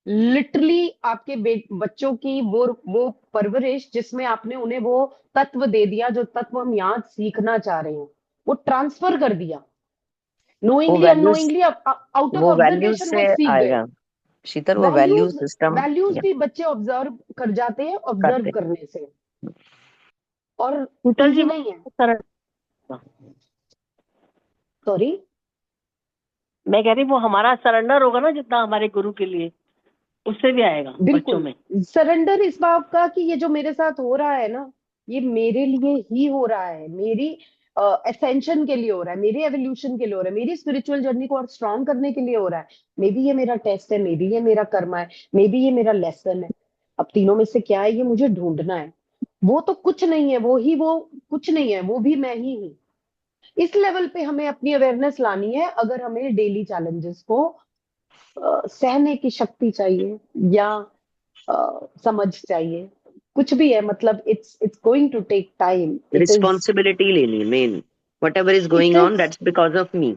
लिटरली आपके बच्चों की वो परवरिश जिसमें आपने उन्हें वो तत्व दे दिया जो तत्व हम यहाँ सीखना चाह रहे हैं, वो ट्रांसफर कर दिया, वो knowingly values unknowingly, out of वो वैल्यूज ऑब्जर्वेशन से वो सीख गए। आएगा शीतल, वो वैल्यू वैल्यूज, सिस्टम वैल्यूज भी बच्चे ऑब्जर्व कर जाते हैं, ऑब्जर्व करते। करने से, और शीतल जी इजी वो नहीं है। सर, सॉरी, मैं कह रही वो हमारा सरेंडर होगा ना जितना हमारे गुरु के लिए, उससे भी आएगा बच्चों बिल्कुल में। सरेंडर इस बात का कि ये जो मेरे साथ हो रहा है ना, ये मेरे लिए ही हो रहा है, मेरी एसेंशन के लिए हो रहा है, मेरे एवोल्यूशन के लिए हो रहा है, मेरी स्पिरिचुअल जर्नी को और स्ट्रांग करने के लिए हो रहा है। मे बी ये मेरा टेस्ट है, मे बी ये मेरा कर्मा है, मे बी ये मेरा लेसन है। अब तीनों में से क्या है, ये मुझे ढूंढना है। वो तो कुछ नहीं है, वो कुछ नहीं है, वो भी मैं ही हूँ। इस लेवल पे हमें अपनी अवेयरनेस लानी है, अगर हमें डेली चैलेंजेस को सहने की शक्ति चाहिए, या समझ चाहिए, कुछ भी है, मतलब it's going to take time. Responsibility लेनी मेन, whatever is it going on is that's because of me.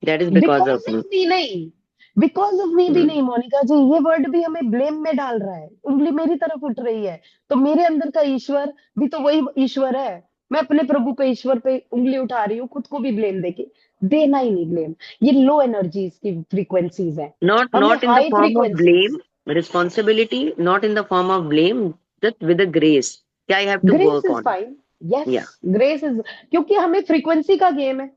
That is because because of of me. Me नहीं, बिकॉज ऑफ मी भी Hmm. नहीं मोनिका जी, ये वर्ड भी हमें ब्लेम में डाल रहा है, उंगली मेरी तरफ उठ रही है। तो मेरे अंदर का ईश्वर भी तो वही ईश्वर है। मैं अपने प्रभु पे, ईश्वर पे उंगली उठा रही हूँ, खुद को भी ब्लेम देके, देना ही नहीं ब्लेम। ये लो एनर्जीज की फ्रीक्वेंसीज है, Not हमें in the high form of frequencies. blame, responsibility, not in the form of blame, just with the grace. I have to grace work is on. Fine, yes Yeah. Grace is, क्योंकि हमें frequency का game है,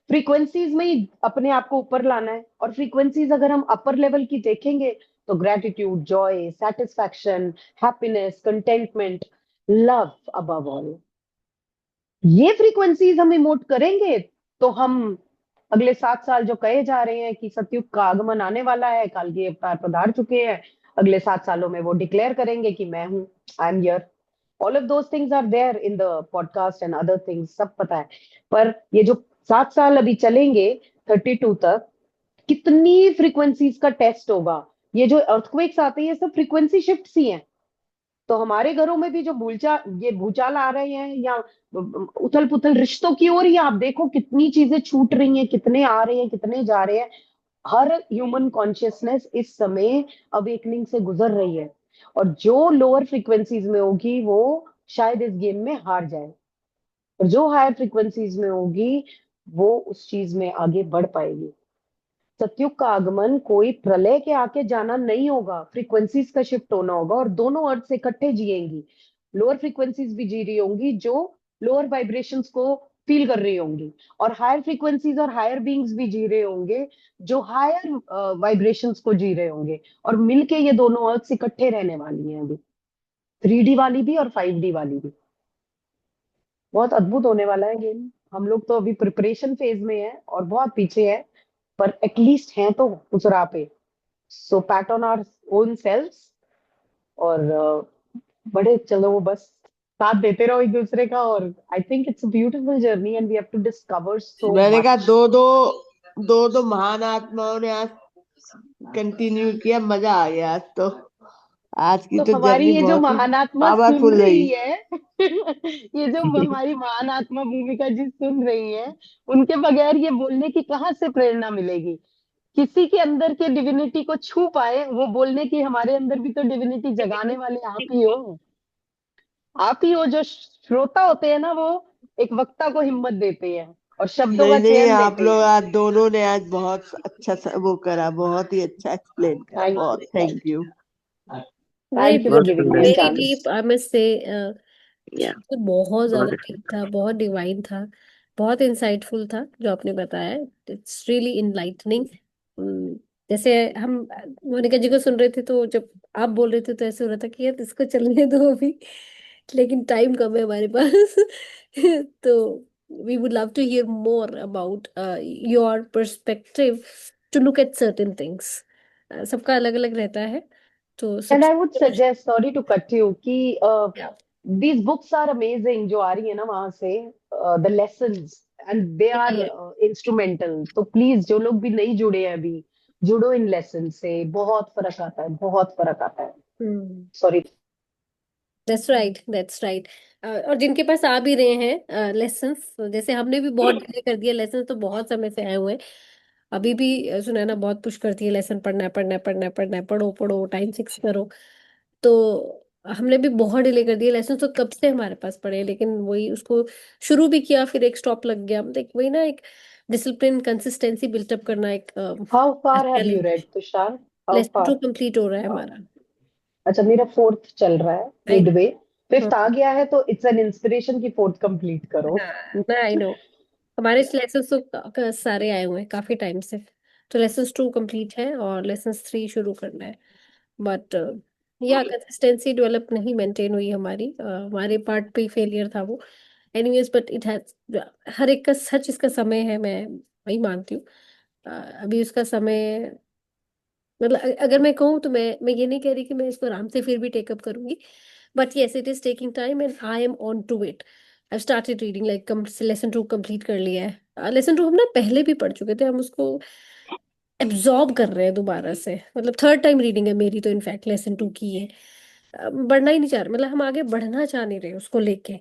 frequencies में ही अपने आप को ऊपर लाना है। और फ्रीक्वेंसीज अगर हम अपर लेवल की देखेंगे तो gratitude, joy, satisfaction, happiness, contentment, love above all, ये फ्रीक्वेंसीज हम इमोट करेंगे तो हम अगले 7 साल जो कहे जा रहे हैं कि सतयुग का आगमन आने वाला है, काल के अवतार पधार चुके हैं, अगले 7 सालों में वो डिक्लेयर करेंगे कि मैं हूं, I am here. All of those things are there in the podcast and other things, सब पता है। पर ये जो 7 साल अभी चलेंगे 32 तक, कितनी फ्रीक्वेंसीज का टेस्ट होगा। ये जो अर्थक्वेक्स आते हैं ये सब फ्रीक्वेंसी शिफ्ट ही हैं। तो हमारे घरों में भी जो ये भूचाल आ रहे हैं, या उथल पुथल रिश्तों की ओर, ही आप देखो कितनी चीजें छूट रही हैं, कितने आ रहे हैं, कितने जा रहे हैं। हर ह्यूमन कॉन्शियसनेस इस समय अवेकनिंग से गुजर रही है, और जो लोअर फ्रीक्वेंसीज में होगी वो शायद इस गेम में हार जाए, और जो हायर फ्रीक्वेंसीज में होगी वो उस चीज में आगे बढ़ पाएगी। सतयुग का आगमन कोई प्रलय के आके जाना नहीं होगा, फ्रीक्वेंसीज का शिफ्ट होना होगा, और दोनों अर्थ से इकट्ठे जिएंगी। लोअर फ्रीक्वेंसीज भी जी रही होंगी जो लोअर वाइब्रेशंस को फील कर रही होंगी, और हायर फ्रीक्वेंसीज और हायर बीइंग्स भी जी रहे होंगे जो हायर वाइब्रेशंस को जी रहे होंगे, और मिलके ये दोनों अर्थ इकट्ठे रहने वाली हैं अभी, 3D वाली भी और 5D वाली भी। बहुत अद्भुत होने वाला है गेम। हम लोग तो अभी प्रिपरेशन फेज में है और बहुत पीछे है, पर एटलीस्ट हैं तो उस राह पे। So pat on our own selves, और बड़े चलो बस साथ देते रहो एक दूसरे का। और I think it's a beautiful journey and we have to discover so मैंने कहा मच। दो महान आत्माओं ने आज कंटिन्यू किया, मजा आ गया आज तो। आज की तो तो हमारी जर्नी ये जो बहुत ही महान आत्मा सुन पावरफुल रही रही। है ये जो हमारी महान आत्मा भूमिका जी सुन रही है, उनके बगैर ये बोलने की कहाँ से प्रेरणा मिलेगी। किसी के अंदर के डिविनिटी को छू पाए वो बोलने की, हमारे अंदर भी तो डिविनिटी जगाने वाले आप ही हो। आप ही हो जो श्रोता होते हैं ना, वो एक वक्ता को हिम्मत देते हैं और शब्दों नहीं का नहीं, चयन आप देते लोग हैं। आज दोनों ने आज बहुत अच्छा वो करा, बहुत ही अच्छा एक्सप्लेन करा, थैंक बहुत यू, थैंक यू। नहीं, थैंक यू फॉर बहुत गिविंग मी सुंदर। A very chance. Deep, I must say. या तो बहुत ज्यादा बहुत डीप अच्छा। था, बहुत डिवाइन था, बहुत इंसाइटफुल था जो आपने बताया। It's really enlightening. जैसे हम मोनिका जी को सुन रहे थे, तो जब आप बोल रहे थे तो ऐसे हो रहा था कि यार इसको चलने दो अभी, लेकिन टाइम कम है हमारे पास। तो we would love to hear more about your perspective to look at certain things. सबका अलग अलग रहता है, तो एंड आई वुड सबसे suggest, sorry to cut you, कि these books are amazing जो आ रही है ना वहां से, the lessons, and they are instrumental। तो प्लीज जो लोग भी नहीं जुड़े हैं अभी, जुड़ो इन लेसन से, बहुत फर्क आता है, बहुत फर्क आता है। Sorry. That's right, that's right. और जिनके पास आ भी रहे हैं लेसन्स, जैसे हमने भी बहुत डिले कर दिया, लेसन तो बहुत समय से आए हुए हैं। अभी भी सुनैना बहुत पुश करती है, लेसन पढ़ना है, पढ़ना है, पढ़ना है, पढ़ना है, पढ़ो पढ़ो, टाइम फिक्स करो। तो हमने भी बहुत डिले कर दिया, लेसन तो कब से हमारे पास पड़े हैं, लेकिन वही उसको शुरू भी किया, फिर एक स्टॉप लग गया। मतलब वही ना, एक डिसिप्लिन, कंसिस्टेंसी बिल्टअप करना, एक how far have you challenge. Read Tushar, how lesson far? To complete हो रहा है हमारा। अच्छा, मेरा 4th चल रहा है, आई मिडवे, नो। 5th आ गया है, तो इट्स एन इंस्पिरेशन कि 4th कंप्लीट करो। हाँ, आई नो। हमारे लेसन तो सारे आए हुए हैं काफी टाइम से। तो लेसन 2 कंप्लीट है और लेसन 3 शुरू करना है। बट या कंसिस्टेंसी डेवलप नहीं मेंटेन हुई हमारी, हमारे पार्ट पे फेलियर था वो। एनीवेज, बट इट हैज, हर एक का सच इसका समय है, मैं वही मानती हूँ। अभी उसका समय, मतलब अगर मैं कहूँ तो मैं ये नहीं कह रही कि मैं इसको आराम से फिर भी टेकअप करूंगी, but yes, it is taking time and I am on to it. I started reading, like lesson 2 complete कर लिया है। लेसन 2 हम ना पहले भी पढ़ चुके थे, हम उसको एब्जॉर्ब कर रहे हैं दोबारा से। मतलब थर्ड टाइम रीडिंग है मेरी तो, इनफैक्ट लेसन 2 की है। बढ़ना ही नहीं चाह रहे, मतलब हम आगे बढ़ना चाह नहीं रहे उसको लेके।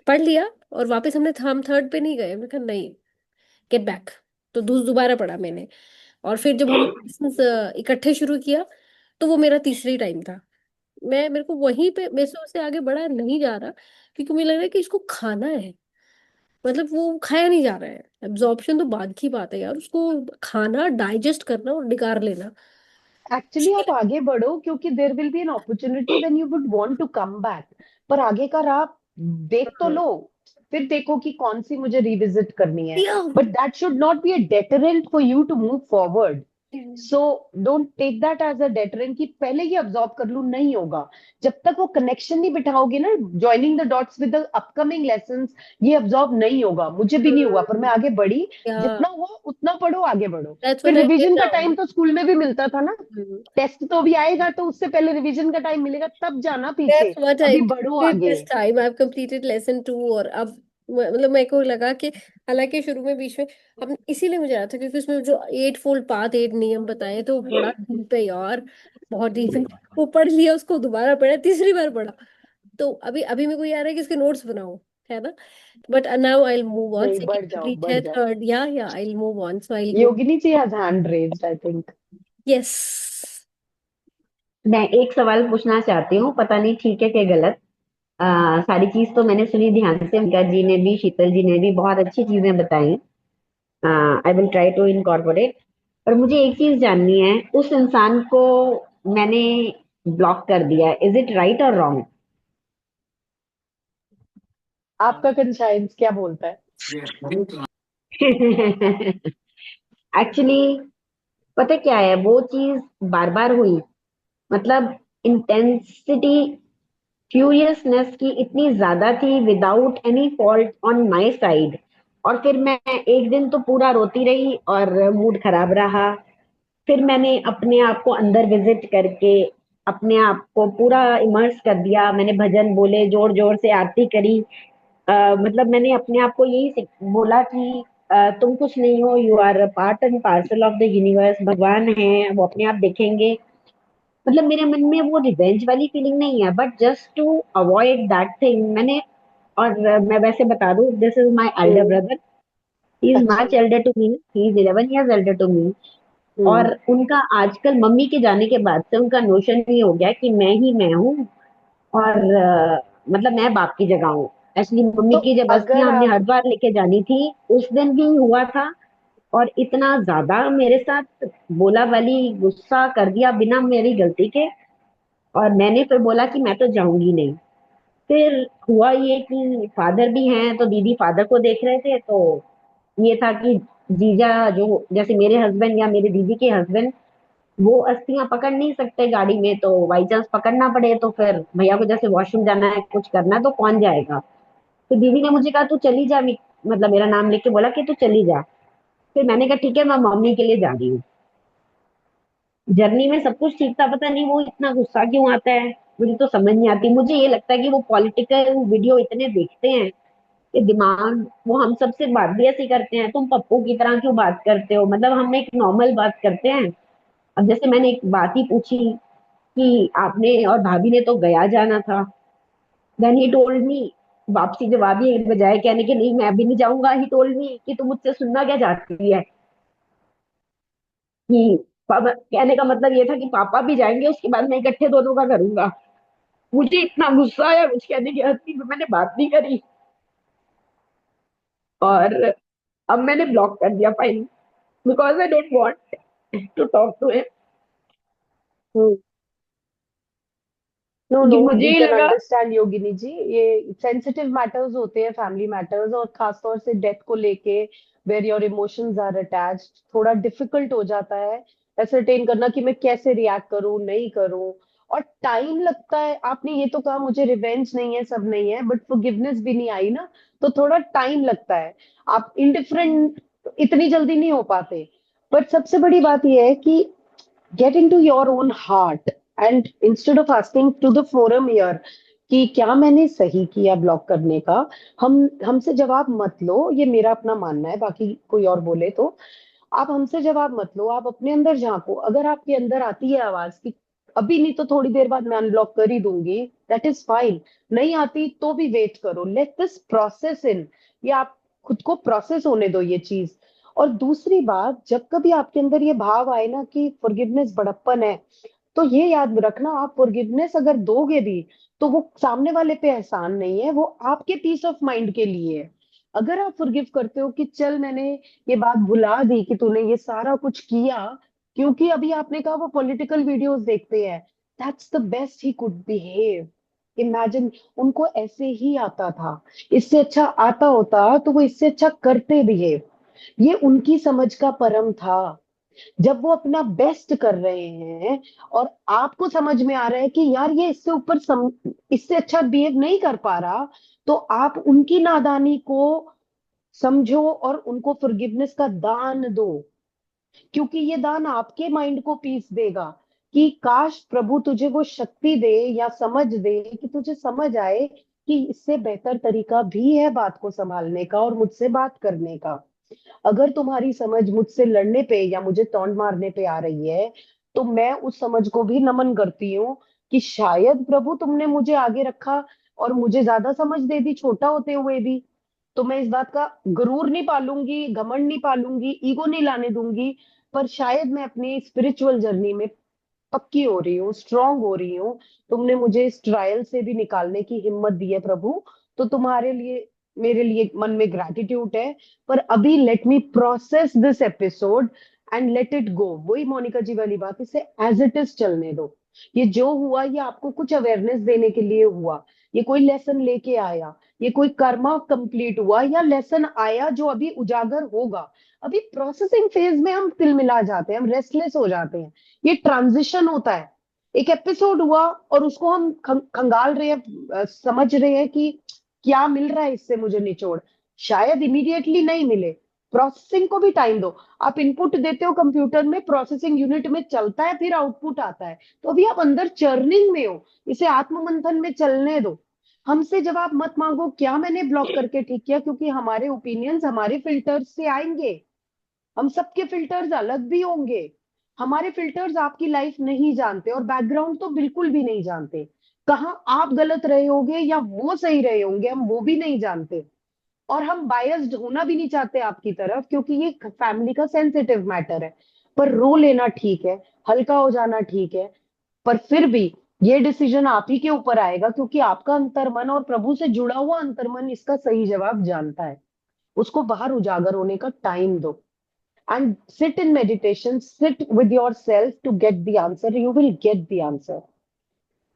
पढ़ लिया और वापस हम थर्ड पे नहीं गए, हमने कहा नहीं, गेट बैक, तो दोबारा पढ़ा मैंने। और फिर जब हमने lessons, इकट्ठे शुरू किया, तो वो मेरा तीसरी टाइम था। मेरे को वहीं पे, मेरे से उससे आगे बढ़ा नहीं जा रहा, क्योंकि मुझे लग रहा है कि इसको खाना है। मतलब वो खाया नहीं जा रहा है। एब्जॉर्प्शन तो बाद की बात है यार, उसको खाना, डाइजेस्ट करना और निकाल लेना। एक्चुअली आप आगे बढ़ो, क्योंकि there will be an opportunity when you would want to come back. पर आगे का राह देख तो लो, फिर देखो कि कौन सी मुझे रिविजिट करनी है। But that should not be a deterrent for you to move forward. So don't take that as a deterrent कि पहले ये अब्सॉर्ब कर लूं, नहीं होगा। जब तक वो कनेक्शन नहीं बिठाओगे ना, joining the dots with the upcoming lessons, ये अब्सॉर्ब नहीं होगा। मुझे भी नहीं हुआ, पर मैं आगे बढ़ी। या जितना हुआ उतना पढ़ो, आगे बढ़ो। दैट्स फिर व्हाट आई डिड रिवीजन का नाउ। टाइम तो स्कूल में भी मिलता था ना। टेस्ट तो अभी आएगा, तो उससे पहले रिवीजन का टाइम मिलेगा, तब जाना पीछे। That's what I अभी बढ़ो did आगे। this time. I've completed lesson 2, और अब मतलब मेरे को लगा कि, हालांकि शुरू में बीच में, अब इसीलिए मुझे आया था क्योंकि उसमें जो 8 fold पाथ, 8 नियम बताए, तो वो बड़ा डीप है यार, बहुत डीप है। वो पढ़ लिया, उसको दोबारा पढ़ा, तीसरी बार पढ़ा। तो अभी अभी मेरे को ये आ रहा है कि इसके नोट्स बनाओ, है ना। But now I will move on. नहीं, बढ़ सेकंड जाओ कंप्लीट बढ़ है, जाओ। थर्ड, या I will move on, so I will go. Yogini ji has hand raised, I think. Yes. मैं एक सवाल पूछना चाहती हूँ, पता नहीं ठीक है कि गलत। सारी चीज तो मैंने सुनी ध्यान से, मीका जी ने भी, शीतल जी ने भी बहुत अच्छी चीजें बताई। I will try to incorporate. पर मुझे एक चीज जाननी है, उस इंसान को मैंने ब्लॉक कर दिया, इज इट राइट और रॉन्ग? आपका कंसाइंस क्या बोलता है? एक्चुअली पता क्या है, वो चीज बार बार हुई, मतलब इंटेंसिटी, फ्यूरियसनेस की इतनी ज्यादा थी, without any fault on my side. और फिर मैं एक दिन तो पूरा रोती रही और मूड खराब रहा। फिर मैंने अपने आप को अंदर विजिट करके अपने आप को पूरा इमर्स कर दिया। मैंने भजन बोले, जोर जोर से आरती करी। मतलब मैंने अपने आप को यही बोला कि तुम कुछ नहीं हो, you are part and parcel of the universe. भगवान है, वो अपने आप देखेंगे। मतलब मेरे मन में वो रिवेंज वाली फीलिंग नहीं है, but just to avoid that thing मैंने। और मैं वैसे बता दूं, this is my elder hmm. Brother, he is अच्छा। Much elder to me, he is 11 years elder to me. हम्म। और उनका आजकल मम्मी के जाने के बाद से उनका नोशन ये हो गया कि मैं ही मैं हूँ। और मतलब मैं बाप की जगह हूँ। एक्चुअली मम्मी तो की जब अगर अस्थियां हमने आप हरिद्वार लेके जानी थी, उस दिन भी हुआ था। और इतना ज्यादा मेरे साथ बोला वाली, गुस्सा कर दिया बिना मेरी गलती के। और मैंने फिर बोला कि मैं तो जाऊंगी नहीं। फिर हुआ ये कि फादर भी हैं, तो दीदी फादर को देख रहे थे, तो ये था कि जीजा, जो जैसे मेरे हस्बैंड या मेरे दीदी के हस्बैंड, वो अस्थियां पकड़ नहीं सकते गाड़ी में, तो बाई चांस पकड़ना पड़े, तो फिर भैया को जैसे वॉशरूम जाना है, कुछ करना है, तो कौन जाएगा। तो दीदी ने मुझे कहा तू चली जा, मतलब मेरा नाम लेके बोला कि तू चली जा। फिर मैंने कहा ठीक है, मैं मम्मी के लिए जा रही हूँ। जर्नी में सब कुछ ठीक था, पता नहीं वो इतना गुस्सा क्यों आता है, मुझे तो समझ नहीं आती। मुझे ये लगता है कि वो पॉलिटिकल वीडियो इतने देखते हैं कि दिमाग, वो हम सबसे बात भी ऐसी करते हैं, तुम पप्पू की तरह क्यों बात करते हो, मतलब हम एक नॉर्मल बात करते हैं। अब जैसे मैंने एक बात ही पूछी कि आपने और भाभी ने तो गया जाना था, देन ही टोल्ड मी, वापसी जवाब ये बजाय कहने के नहीं मैं अभी नहीं जाऊंगा, ही टोल्ड मी कि तुम मुझसे सुनना क्या चाहती है। कि पापा, कहने का मतलब ये था कि पापा भी जाएंगे, उसके बाद मैं इकट्ठे दोनों का करूंगा। मुझे इतना गुस्सा आया, कुछ कहने की हद नहीं, मैंने बात नहीं करी। और अब मैंने ब्लॉक कर दिया file, because I don't want to talk to him. No no, क्योंकि मुझे वी ये कैन लगा, अंडरस्टैंड योगिनी जी। ये सेंसिटिव मैटर्स होते हैं, फैमिली मैटर्स, और खासतौर से डेथ को लेके, where your emotions are attached, थोड़ा डिफिकल्ट हो जाता है एसरटेन करना कि मैं कैसे रिएक्ट करूं, नहीं करूं। और टाइम लगता है। आपने ये तो कहा मुझे रिवेंज नहीं है, सब नहीं है, बट फॉरगिवनेस भी नहीं आई ना, तो थोड़ा टाइम लगता है। आप इंडिफरेंट इतनी जल्दी नहीं हो पाते। बट सबसे बड़ी बात यह है कि get into your own heart, and instead of asking to the forum here कि क्या मैंने सही किया ब्लॉक करने का, हम हमसे जवाब मत लो। ये मेरा अपना मानना है, बाकी कोई और बोले तो आप हमसे जवाब मत लो। आप अपने अंदर झांको। अगर आपके अंदर आती है आवाज कि अभी नहीं तो थोड़ी देर बाद मैं अनब्लॉक कर ही दूंगी, दैट इज फाइन। नहीं आती तो भी वेट करो, लेट दिस प्रोसेस इन। ये आप खुद को प्रोसेस होने दो ये चीज। और दूसरी बात, जब कभी आपके अंदर ये भाव आए ना कि फॉरगिवनेस बड़प्पन है, तो ये याद रखना, आप फॉरगिवनेस अगर दोगे भी तो वो सामने वाले पे एहसान नहीं है, वो आपके पीस ऑफ माइंड के लिए है। अगर आप फॉरगिव करते हो कि चल मैंने ये बात भुला दी कि तूने ये सारा कुछ किया, क्योंकि अभी आपने कहा वो पॉलिटिकल वीडियोस देखते हैं, that's the best he could behave. Imagine, उनको ऐसे ही आता था, इससे अच्छा आता होता तो वो इससे अच्छा करते बिहेव। ये उनकी समझ का परम था। जब वो अपना बेस्ट कर रहे हैं और आपको समझ में आ रहा है कि यार ये इससे ऊपर इससे अच्छा बिहेव नहीं कर पा रहा, तो आप उनकी नादानी को समझो और उनको फॉरगिवनेस का दान दो, क्योंकि ये दान आपके माइंड को पीस देगा कि काश प्रभु तुझे वो शक्ति दे या समझ दे कि तुझे समझ आए कि इससे बेहतर तरीका भी है बात को संभालने का और मुझसे बात करने का। अगर तुम्हारी समझ मुझसे लड़ने पे या मुझे टॉन्ट मारने पे आ रही है, तो मैं उस समझ को भी नमन करती हूँ कि शायद प्रभु तुमने मुझे आगे रखा और मुझे ज्यादा समझ दे दी छोटा होते हुए भी। तो मैं इस बात का गुरूर नहीं पालूंगी, घमंड नहीं पालूंगी, ईगो नहीं लाने दूंगी, पर शायद मैं अपनी स्पिरिचुअल जर्नी में पक्की हो रही हूँ, स्ट्रांग हो रही हूँ। तुमने मुझे इस ट्रायल से भी निकालने की हिम्मत दी है प्रभु, तो तुम्हारे लिए मेरे लिए मन में ग्रैटिट्यूड है। पर अभी let me process this episode and let it go. वही मोनिका जी वाली बात, इसे एज इट इज चलने दो। ये जो हुआ ये आपको कुछ अवेयरनेस देने के लिए हुआ, ये कोई लेसन लेके आया, ये कोई कर्मा कंप्लीट हुआ या लेसन आया जो अभी उजागर होगा। अभी प्रोसेसिंग फेज में हम तिलमिला जाते हैं, हम रेस्टलेस हो जाते हैं। ये ट्रांजिशन होता है। एक एपिसोड हुआ और उसको हम खंगाल रहे हैं, समझ रहे हैं कि क्या मिल रहा है इससे मुझे निचोड़। शायद इमीडिएटली नहीं मिले, प्रोसेसिंग को भी टाइम दो। आप इनपुट देते हो कंप्यूटर में, प्रोसेसिंग यूनिट में चलता है, फिर आउटपुट आता है, तो अभी आप अंदर चर्निंग में हो, इसे आत्ममंथन में चलने दो। हमसे जवाब मत मांगो क्या मैंने ब्लॉक करके ठीक किया, क्योंकि हमारे ओपिनियंस हमारे फिल्टर्स से आएंगे। हम सबके फिल्टर्स अलग भी होंगे। हमारे फिल्टर्स आपकी लाइफ नहीं जानते और बैकग्राउंड तो बिल्कुल भी नहीं जानते। कहाँ आप गलत रहे होंगे या वो सही रहे होंगे, हम वो भी नहीं जानते। और हम बायस्ड होना भी नहीं चाहते आपकी तरफ, क्योंकि ये फैमिली का सेंसिटिव मैटर है। पर रो लेना ठीक है, हल्का हो जाना ठीक है, पर फिर भी ये डिसीजन आप ही के ऊपर आएगा, क्योंकि आपका अंतर्मन और प्रभु से जुड़ा हुआ अंतर्मन इसका सही जवाब जानता है। उसको बाहर उजागर होने का टाइम दो and sit in meditation, sit with yourself to get the answer. You will get the answer.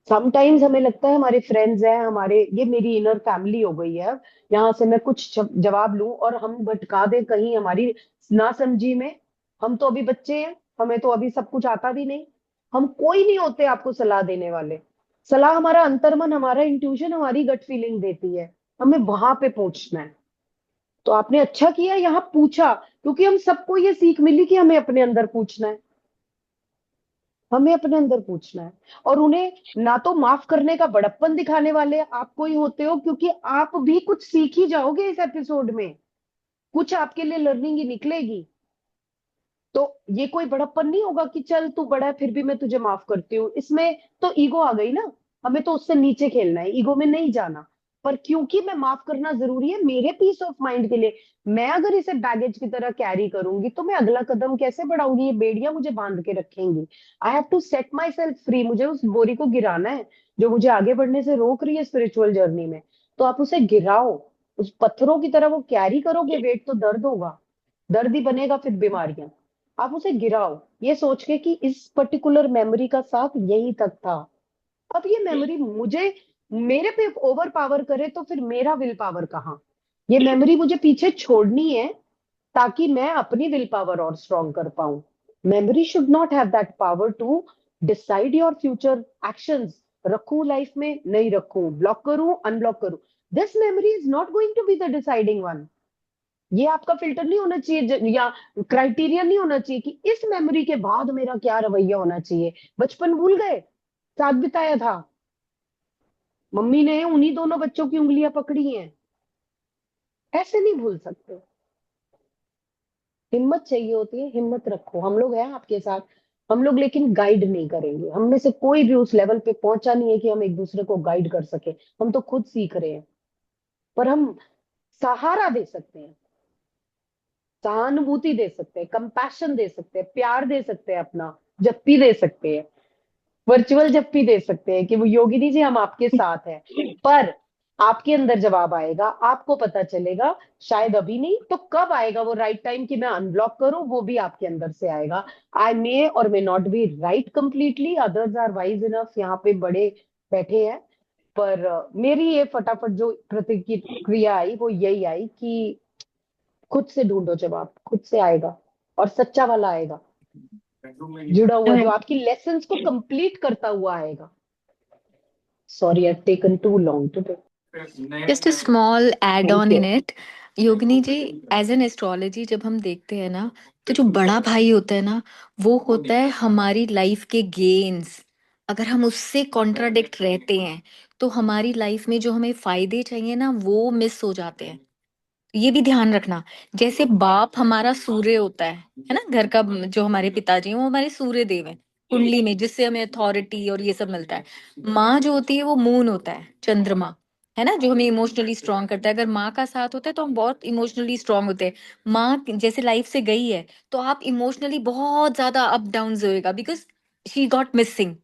Sometimes हमें लगता है हमारे फ्रेंड्स हैं, हमारे, ये मेरी इनर फैमिली हो गई है, यहाँ से मैं कुछ जवाब लूं और हम भटका दें कहीं हमारी ना समझी में। हम तो अभी बच्चे हैं, हमें तो अभी सब कुछ आता भी नहीं। हम कोई नहीं होते आपको सलाह देने वाले। सलाह हमारा अंतर्मन, हमारा इंट्यूशन, हमारी गट फीलिंग देती है। हमें वहां पे पहुंचना है। तो आपने अच्छा किया यहाँ पूछा, क्योंकि हम सबको ये सीख मिली कि हमें अपने अंदर पूछना है। हमें अपने अंदर पूछना है। और उन्हें ना तो माफ करने का बड़प्पन दिखाने वाले आपको ही होते हो, क्योंकि आप भी कुछ सीख ही जाओगे इस एपिसोड में, कुछ आपके लिए लर्निंग ही निकलेगी। तो ये कोई बड़प्पन नहीं होगा कि चल तू बड़ा है फिर भी मैं तुझे माफ करती हूँ, इसमें तो ईगो आ गई ना। हमें तो उससे नीचे खेलना है, ईगो में नहीं जाना। पर क्योंकि मैं माफ करना जरूरी है मेरे पीस ऑफ माइंड के लिए, मैं अगर इसे बैगेज की तरह कैरी करूंगी तो मैं अगला कदम कैसे बढ़ाऊंगी, ये बेड़ियां मुझे बांध के रखेंगी। I have to set myself free. मुझे उस बोरी को गिराना है जो मुझे आगे बढ़ने से रोक रही है स्पिरिचुअल जर्नी में। तो आप उसे गिराओ, उस पत्थरों की तरह वो कैरी करोगे वेट तो दर्द होगा, दर्द ही बनेगा फिर बीमारियां। आप उसे गिराओ ये सोच के कि इस पर्टिकुलर मेमोरी का साथ यही तक था। अब ये मेमोरी मुझे मेरे पे ओवर पावर करे तो फिर मेरा विल पावर कहाँ। ये मेमोरी मुझे पीछे छोड़नी है ताकि मैं अपनी विल पावर और स्ट्रॉन्ग कर पाऊं। Memory should not have that power to decide your future actions. रखूं लाइफ में, नहीं रखूं, ब्लॉक करूं, अनब्लॉक करूं, this memory is not going to be the deciding one. ये आपका फिल्टर नहीं होना चाहिए या क्राइटेरिया नहीं होना चाहिए कि इस मेमोरी के बाद मेरा क्या रवैया होना चाहिए। बचपन भूल गए, साथ बिताया था, मम्मी ने उन्हीं दोनों बच्चों की उंगलियां पकड़ी हैं, ऐसे नहीं भूल सकते। हिम्मत चाहिए होती है, हिम्मत रखो, हम लोग हैं आपके साथ। हम लोग लेकिन गाइड नहीं करेंगे, हम में से कोई भी उस लेवल पे पहुंचा नहीं है कि हम एक दूसरे को गाइड कर सके। हम तो खुद सीख रहे हैं, पर हम सहारा दे सकते हैं। सहानुभूति दे सकते हैं, कंपैशन दे सकते हैं, प्यार दे सकते हैं, अपना जप्पी दे सकते हैं, वर्चुअल जप्पी दे सकते हैं कि वो योगिनी जी हम आपके साथ हैं। पर आपके अंदर जवाब आएगा, आपको पता चलेगा, शायद अभी नहीं तो कब आएगा वो राइट टाइम कि मैं अनब्लॉक करूं, वो भी आपके अंदर से आएगा। आई मे और may not be right completely, others are wise enough, यहाँ पे बड़े बैठे हैं। पर मेरी ये फटाफट जो प्रतिक्रिया आई वो यही आई कि खुद से ढूंढो जवाब, खुद से आएगा और सच्चा वाला आएगा, जुड़ा हुआ, जो आपकी लेसन्स को कंप्लीट करता हुआ आएगा। Sorry, I taken too long today. Just a small add thank on you. In it, Yogini ji, as an astrology जब हम देखते हैं ना, तो जो बड़ा भाई होता है ना, वो होता है हमारी लाइफ के गेन्स। अगर हम उससे कॉन्ट्राडिक्ट रहते हैं तो हमारी लाइफ में जो हमें फायदे चाहिए ना, वो मिस हो जाते हैं। ये भी ध्यान रखना। जैसे बाप हमारा सूर्य होता है ना, घर का जो हमारे पिताजी हैं वो हमारे सूर्य देव हैं कुंडली में, जिससे हमें अथॉरिटी और ये सब मिलता है। माँ जो होती है वो मून होता है, चंद्रमा, है ना, जो हमें इमोशनली स्ट्रांग करता है। अगर माँ का साथ होता है तो हम बहुत इमोशनली स्ट्रांग होते हैं। माँ जैसे लाइफ से गई है तो आप इमोशनली बहुत ज्यादा अप डाउन होएगा, बिकॉज शी गॉट मिसिंग।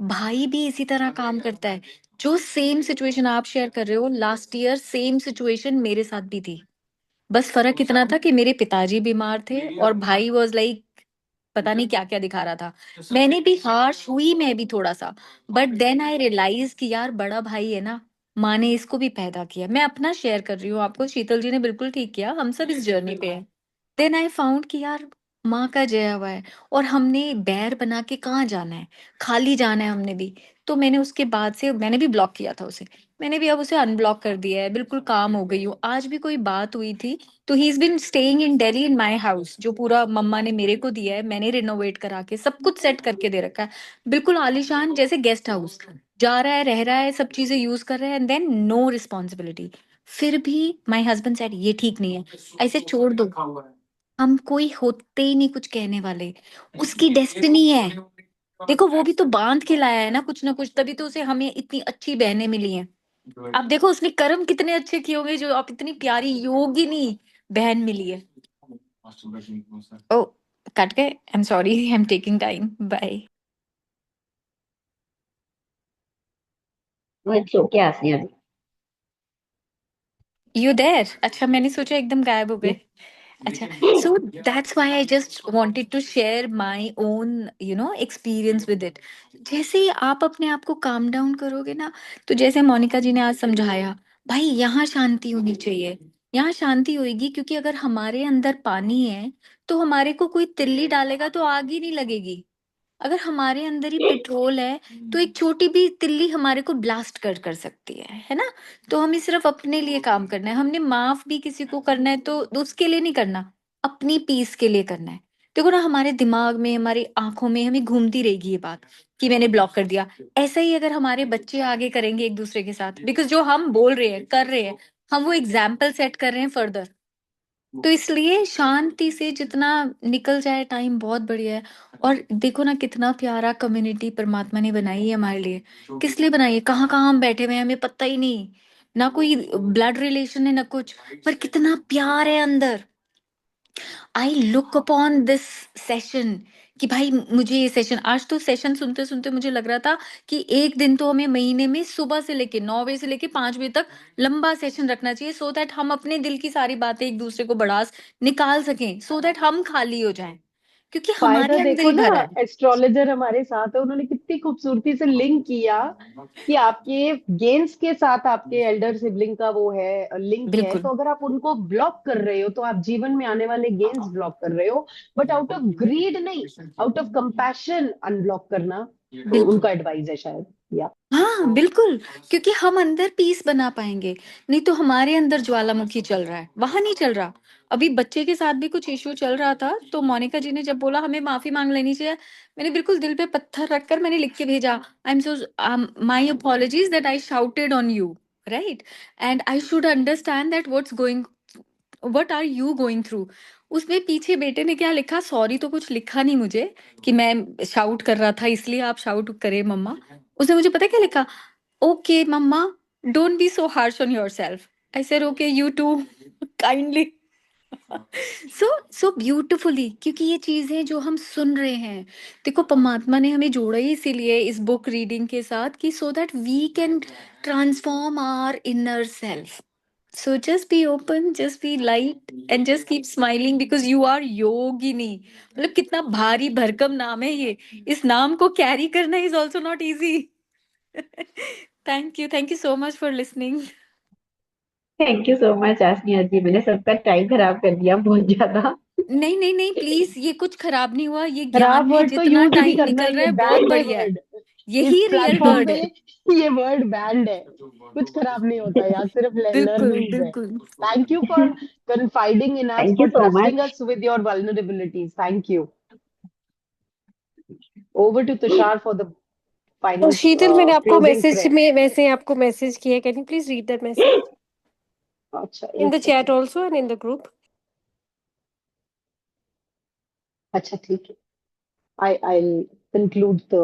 भाई भी इसी तरह काम करता है। जो सेम सिचुएशन आप शेयर कर रहे हो, लास्ट ईयर सेम सिचुएशन मेरे साथ भी थी। बस फर्क इतना था कि मेरे पिताजी बीमार थे और भाई वाज लाइक पता नहीं क्या क्या दिखा रहा था। मैंने भी हार्श हुई, मैं भी थोड़ा सा, बट देन आई रियलाइज कि यार बड़ा भाई है ना, माँ ने इसको भी पैदा किया। मैं अपना शेयर कर रही हूँ आपको, शीतल जी ने बिल्कुल ठीक किया, हम सब इस जर्नी पे हैं। देन आई फाउंड कि यार माँ का जया हुआ है, और हमने बैर बना के कहाँ जाना है, खाली जाना है हमने भी। तो मैंने उसके बाद से मैंने भी ब्लॉक किया था उसे, मैंने भी अब उसे अनब्लॉक कर दिया है, बिल्कुल काम हो गई हूँ। आज भी कोई बात हुई थी तो he is been staying in Delhi in my house, जो पूरा मम्मा ने मेरे को दिया है, मैंने रिनोवेट करा के सब कुछ सेट करके दे रखा है, बिल्कुल आलीशान जैसे गेस्ट हाउस। जा रहा है, रह रहा है, सब चीजें यूज कर रहे हैं, एंड देन नो रिस्पॉन्सिबिलिटी। फिर भी माय हस्बैंड सेड ये ठीक नहीं है, ऐसे छोड़ दो। हम कोई होते ही नहीं कुछ कहने वाले, उसकी डेस्टिनी है। देखो वो भी तो बांध के लाया है ना कुछ, तभी तो उसे हमें इतनी अच्छी बहनें मिली हैं। आप देखो उसने कर्म कितने अच्छे किए होंगे, जो आप इतनी प्यारी योगिनी बहन मिली है। ओ, कट गए, I am sorry, I am taking time, bye. It's okay Asiya ji. You there? अच्छा, मैंने सोचा एकदम गायब हो गए। अच्छा, so that's why I just wanted to share my own, experience with it. जैसे ही आप अपने आप को काम डाउन करोगे ना, तो जैसे मोनिका जी ने आज समझाया, भाई यहाँ शांति होनी चाहिए। यहाँ शांति होगी क्योंकि अगर हमारे अंदर पानी है तो हमारे को कोई तिल्ली डालेगा तो आग ही नहीं लगेगी। अगर हमारे अंदर ही पेट्रोल है तो एक छोटी भी तिल्ली हमारे को ब्लास्ट कर सकती है ना। तो हमें सिर्फ अपने लिए काम करना है, हमने माफ भी किसी को करना है तो उसके लिए नहीं करना, अपनी पीस के लिए करना है। देखो ना, हमारे दिमाग में, हमारी आंखों में हमें घूमती रहेगी ये बात कि मैंने ब्लॉक कर दिया। ऐसा ही अगर हमारे बच्चे आगे करेंगे एक दूसरे के साथ, बिकॉज जो हम बोल रहे हैं, कर रहे हैं, हम वो एग्जाम्पल सेट कर रहे हैं फर्दर। तो इसलिए शांति से जितना निकल जाए टाइम बहुत बढ़िया है। और देखो ना कितना प्यारा कम्युनिटी परमात्मा ने बनाई है हमारे लिए। किस लिए बनाई है? कहाँ कहाँ हम बैठे हुए हैं हमें पता ही नहीं, ना कोई ब्लड रिलेशन है ना कुछ, पर कितना प्यार है अंदर। I look upon this session कि भाई मुझे ये सेशन, आज तो सेशन सुनते सुनते मुझे लग रहा था कि एक दिन तो हमें महीने में सुबह से लेके 9 बजे से लेके 5 बजे तक लंबा सेशन रखना चाहिए, सो दैट हम अपने दिल की सारी बातें एक दूसरे को बढ़ा निकाल सकें, सो दैट हम खाली हो जाएं, क्योंकि फायदा हमारे अंदर देखो ही ना, भरा है। एस्ट्रोलॉजर हमारे साथ है, उन्होंने कितनी खूबसूरती से लिंक किया कि आपके गेन्स के साथ आपके एल्डर सिबलिंग का वो है, लिंक है। बिल्कुल तो अगर आप उनको ब्लॉक कर रहे हो तो आप जीवन में आने वाले गेन्स ब्लॉक कर रहे हो, बट आउट ऑफ ग्रीड नहीं, आउट ऑफ कंपैशन अनब्लॉक करना बिल्कुल। उनका एडवाइस है शायद। या हाँ बिल्कुल, क्योंकि हम अंदर पीस बना पाएंगे। नहीं तो हमारे अंदर ज्वालामुखी चल रहा है, वहां नहीं चल रहा। अभी बच्चे के साथ भी कुछ इश्यू चल रहा था, तो मोनिका जी ने जब बोला हमें माफी मांग लेनी चाहिए, मैंने बिल्कुल दिल पे पत्थर रखकर मैंने लिख के भेजा, I am so, my apologies that I shouted on you, right, and I should understand that what are you going through. उसमें पीछे बेटे ने क्या लिखा, सॉरी तो कुछ लिखा नहीं मुझे कि मैं शाउट कर रहा था इसलिए आप शाउट करे मम्मा। उसने मुझे पता है क्या लिखा, okay mama, don't be so harsh on yourself. I said okay, you too, kindly. So beautifully, क्योंकि ये चीजें जो हम सुन रहे हैं, देखो परमात्मा ने हमें जोड़ा ही इसीलिए इस बुक रीडिंग के साथ कि so that we can transform our inner self. So just be open, just be light, and just keep smiling because you are yogini. मतलब कितना भारी भरकम नाम है ये. इस नाम को कैरी करना is also not easy. Thank you so much for listening. Thank you so much Asaniya ji, मैंने सबका टाइम खराब कर दिया बहुत ज्यादा। नहीं नहीं नहीं, प्लीज, ये कुछ खराब नहीं हुआ. ये ज्ञान खराब में वर्ड तो जितना यूज ही नहीं टाइम करना, निकल रहा ये है बहुत बैंड है बढ़िया है. वर्ड। इस यही रियल प्लेटफॉर्म वर्ड पे है. ये वर्ड बैंड है, कुछ खराब नहीं होता यार, सिर्फ बिल्कुल लर्निंग्स है। बिल्कुल. Thank you for confiding in us, thank for you so trusting much. us with your vulnerabilities. Thank you. Over to Tushar for the तो final शीतल, मैंने आपको closing मैसेज prayer. में वैसे आपको मैसेज किया, can you please read that message अच्छा, इन एक the chat second. Also and in the group? अच्छा ठीक है, I'll conclude the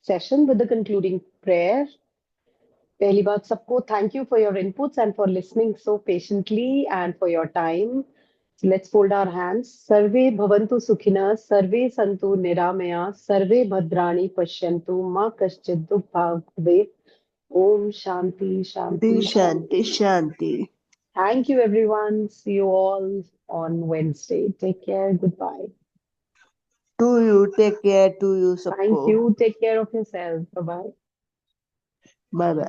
session with the concluding prayer. पहली बात, सबको thank you for your inputs and for listening so patiently and for your time. So let's fold our hands. सर्वे भवन्तु सुखिनः, सर्वे सन्तु निरामया, सर्वे भद्राणि पश्यन्तु, मा कश्चित् दुःखभाग् भवेत्. Om Shanti Shanti Shanti Shanti. Shanti. Thank you everyone. See you all on Wednesday. Take care. Goodbye. To you, take care to you सबको। Thank you. Take care of yourself. Bye bye. Bye bye.